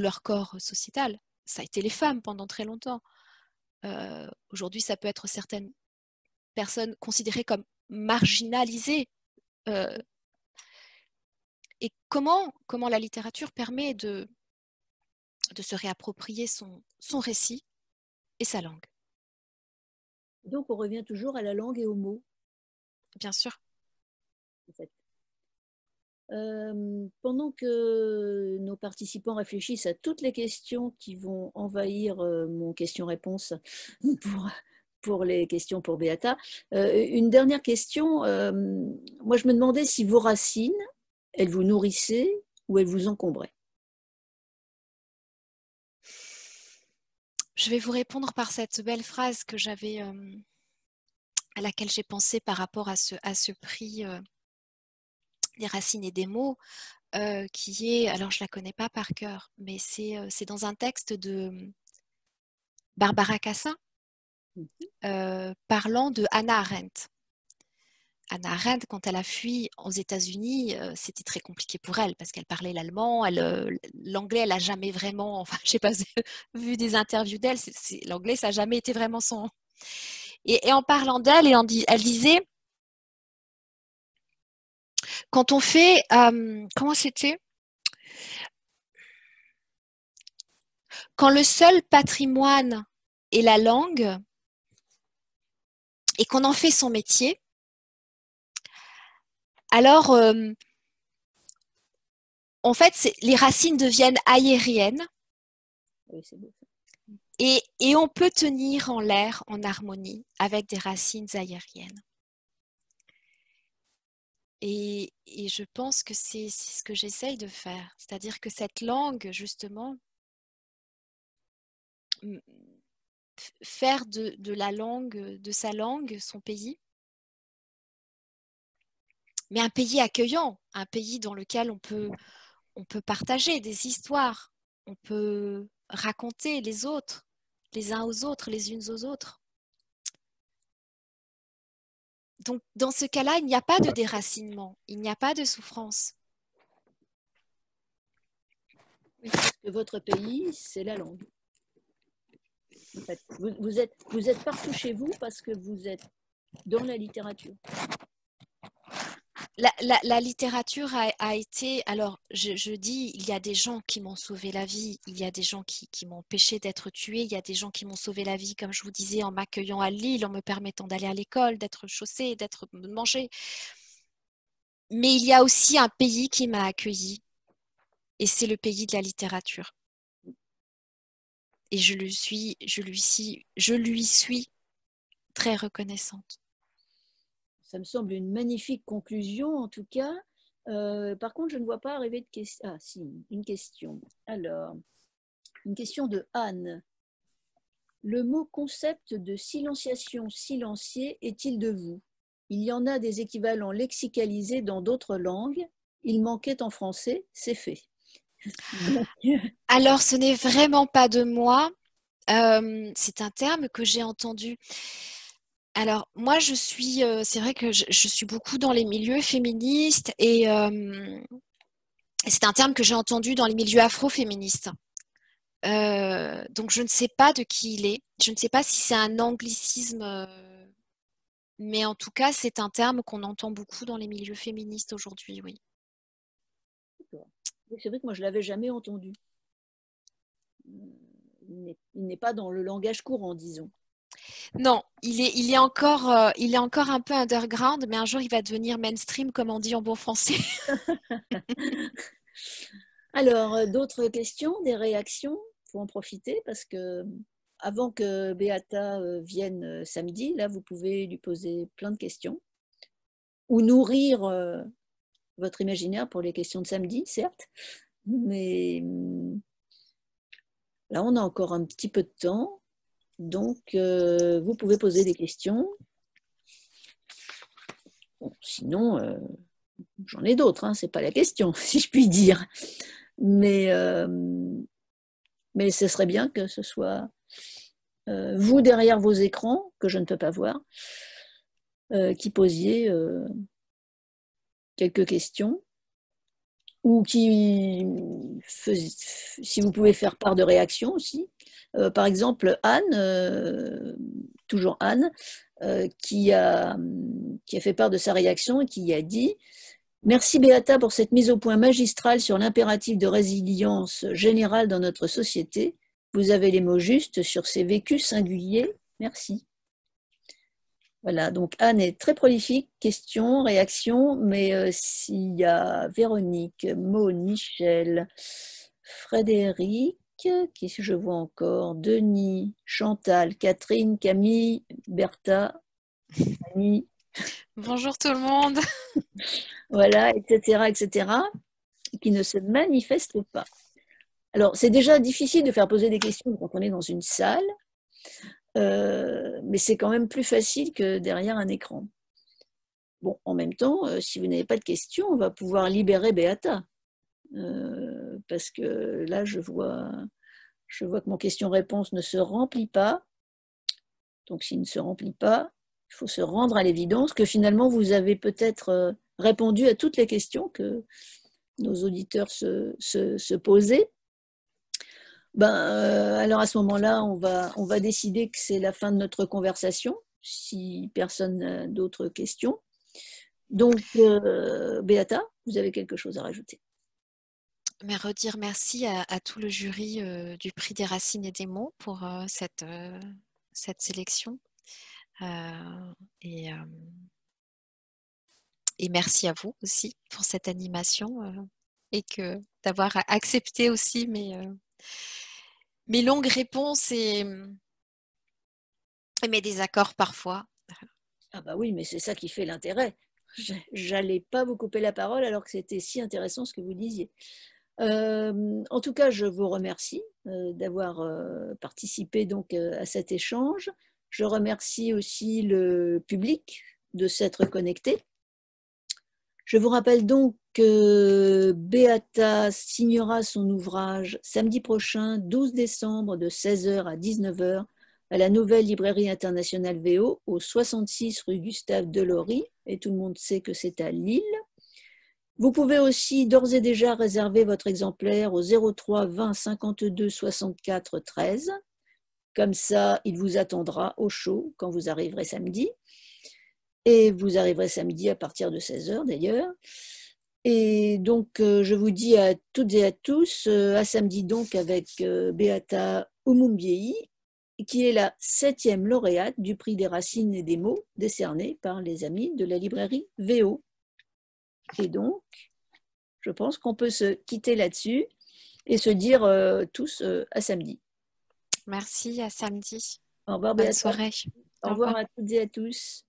leur corps sociétal. Ça a été les femmes pendant très longtemps. Aujourd'hui, ça peut être certaines personnes considérées comme marginalisé. Et comment la littérature permet de se réapproprier son récit et sa langue. Donc, on revient toujours à la langue et aux mots. Bien sûr. En fait. Pendant que nos participants réfléchissent à toutes les questions qui vont envahir mon question-réponse pour les questions pour Beata, une dernière question. Moi, je me demandais si vos racines, elles vous nourrissaient ou elles vous encombraient. Je vais vous répondre par cette belle phrase que j'avais, à laquelle j'ai pensé par rapport à ce prix des racines et des mots, qui est, alors je ne la connais pas par cœur, mais c'est dans un texte de Barbara Cassin, parlant de Hannah Arendt. Hannah Arendt, quand elle a fui aux États-Unis, c'était très compliqué pour elle parce qu'elle parlait l'allemand, l'anglais, elle n'a jamais vraiment, enfin, je sais pas, vu des interviews d'elle, l'anglais, ça n'a jamais été vraiment son. Et en parlant d'elle, elle disait, quand on fait, comment c'était ? Quand le seul patrimoine est la langue et qu'on en fait son métier, alors en fait, les racines deviennent aériennes. Oui, c'est beau. Et on peut tenir en l'air en harmonie avec des racines aériennes. Et je pense que c'est ce que j'essaye de faire. C'est-à-dire que cette langue, justement, faire de la langue, de sa langue, son pays, mais un pays accueillant, un pays dans lequel on peut partager des histoires, on peut raconter les autres, les uns aux autres, les unes aux autres. Donc, dans ce cas-là, il n'y a pas de déracinement, il n'y a pas de souffrance. Oui, parce que votre pays, c'est la langue. En fait, vous êtes partout chez vous parce que vous êtes dans la littérature. La littérature a été, alors je dis, il y a des gens qui m'ont sauvé la vie, il y a des gens qui m'ont empêché d'être tuée, il y a des gens qui m'ont sauvé la vie, comme je vous disais, en m'accueillant à Lille, en me permettant d'aller à l'école, d'être chaussée, de manger. Mais il y a aussi un pays qui m'a accueillie, et c'est le pays de la littérature. Et je lui suis très reconnaissante. Ça me semble une magnifique conclusion, en tout cas. Par contre, je ne vois pas arriver de question. Ah, si, une question. Alors, une question de Anne. Le mot concept de silenciation, silencier est-il de vous? Il y en a des équivalents lexicalisés dans d'autres langues. Il manquait en français, c'est fait. Alors, ce n'est vraiment pas de moi. C'est un terme que j'ai entendu. Alors, moi, c'est vrai que je suis beaucoup dans les milieux féministes et c'est un terme que j'ai entendu dans les milieux afro-féministes. Donc, je ne sais pas de qui il est. Je ne sais pas si c'est un anglicisme, mais en tout cas, c'est un terme qu'on entend beaucoup dans les milieux féministes aujourd'hui, oui. C'est vrai que moi, je ne l'avais jamais entendu. Il n'est pas dans le langage courant, disons. Non, il est encore un peu underground, mais un jour, il va devenir mainstream, comme on dit en bon français. Alors, d'autres questions, des réactions? Il faut en profiter parce que avant que Beata vienne samedi, là, vous pouvez lui poser plein de questions ou nourrir votre imaginaire pour les questions de samedi, certes, mais là, on a encore un petit peu de temps, donc vous pouvez poser des questions. Bon, sinon, j'en ai d'autres, hein, c'est pas la question, si je puis dire. Mais ce serait bien que ce soit vous derrière vos écrans, que je ne peux pas voir, qui posiez quelques questions ou si vous pouvez faire part de réactions aussi. Par exemple, Anne, toujours Anne, qui a fait part de sa réaction et qui a dit « Merci Beata pour cette mise au point magistrale sur l'impératif de résilience générale dans notre société. Vous avez les mots justes sur ces vécus singuliers. Merci. » Voilà, donc Anne est très prolifique, questions, réactions, mais s'il y a Véronique, Maud, Michel, Frédéric, qui je vois encore, Denis, Chantal, Catherine, Camille, Bertha, Annie, Bonjour tout le monde. voilà, etc., qui ne se manifestent pas. Alors, c'est déjà difficile de faire poser des questions quand on est dans une salle. Mais c'est quand même plus facile que derrière un écran. Bon, en même temps, si vous n'avez pas de questions, on va pouvoir libérer Beata. Parce que là, je vois que mon question-réponse ne se remplit pas. Donc, s'il ne se remplit pas, il faut se rendre à l'évidence que finalement, vous avez peut-être répondu à toutes les questions que nos auditeurs se posaient. Alors à ce moment-là, on va décider que c'est la fin de notre conversation, si personne n'a d'autres questions. Donc, Beata, vous avez quelque chose à rajouter? Mais redire merci à tout le jury du prix des Racines et des mots pour cette sélection. Et merci à vous aussi pour cette animation et d'avoir accepté aussi mes longues réponses et mes désaccords parfois. Ah bah oui, mais c'est ça qui fait l'intérêt. J'allais pas vous couper la parole alors que c'était si intéressant ce que vous disiez. En tout cas, je vous remercie d'avoir participé donc à cet échange. Je remercie aussi le public de s'être connecté. Je vous rappelle donc que Beata signera son ouvrage samedi prochain, 12 décembre, de 16h à 19h, à la Nouvelle Librairie Internationale VO, au 66 rue Gustave Delory, et tout le monde sait que c'est à Lille. Vous pouvez aussi d'ores et déjà réserver votre exemplaire au 03 20 52 64 13. Comme ça, il vous attendra au chaud quand vous arriverez samedi. Et vous arriverez samedi à partir de 16h d'ailleurs. Et donc, je vous dis à toutes et à tous, à samedi donc avec Beata Oumoumbieyi, qui est la 7e lauréate du prix des Racines et des mots décerné par les amis de la librairie VO. Et donc, je pense qu'on peut se quitter là-dessus et se dire tous à samedi. Merci, à samedi. Au revoir Bonne Beata. soirée. Au revoir à toutes et à tous.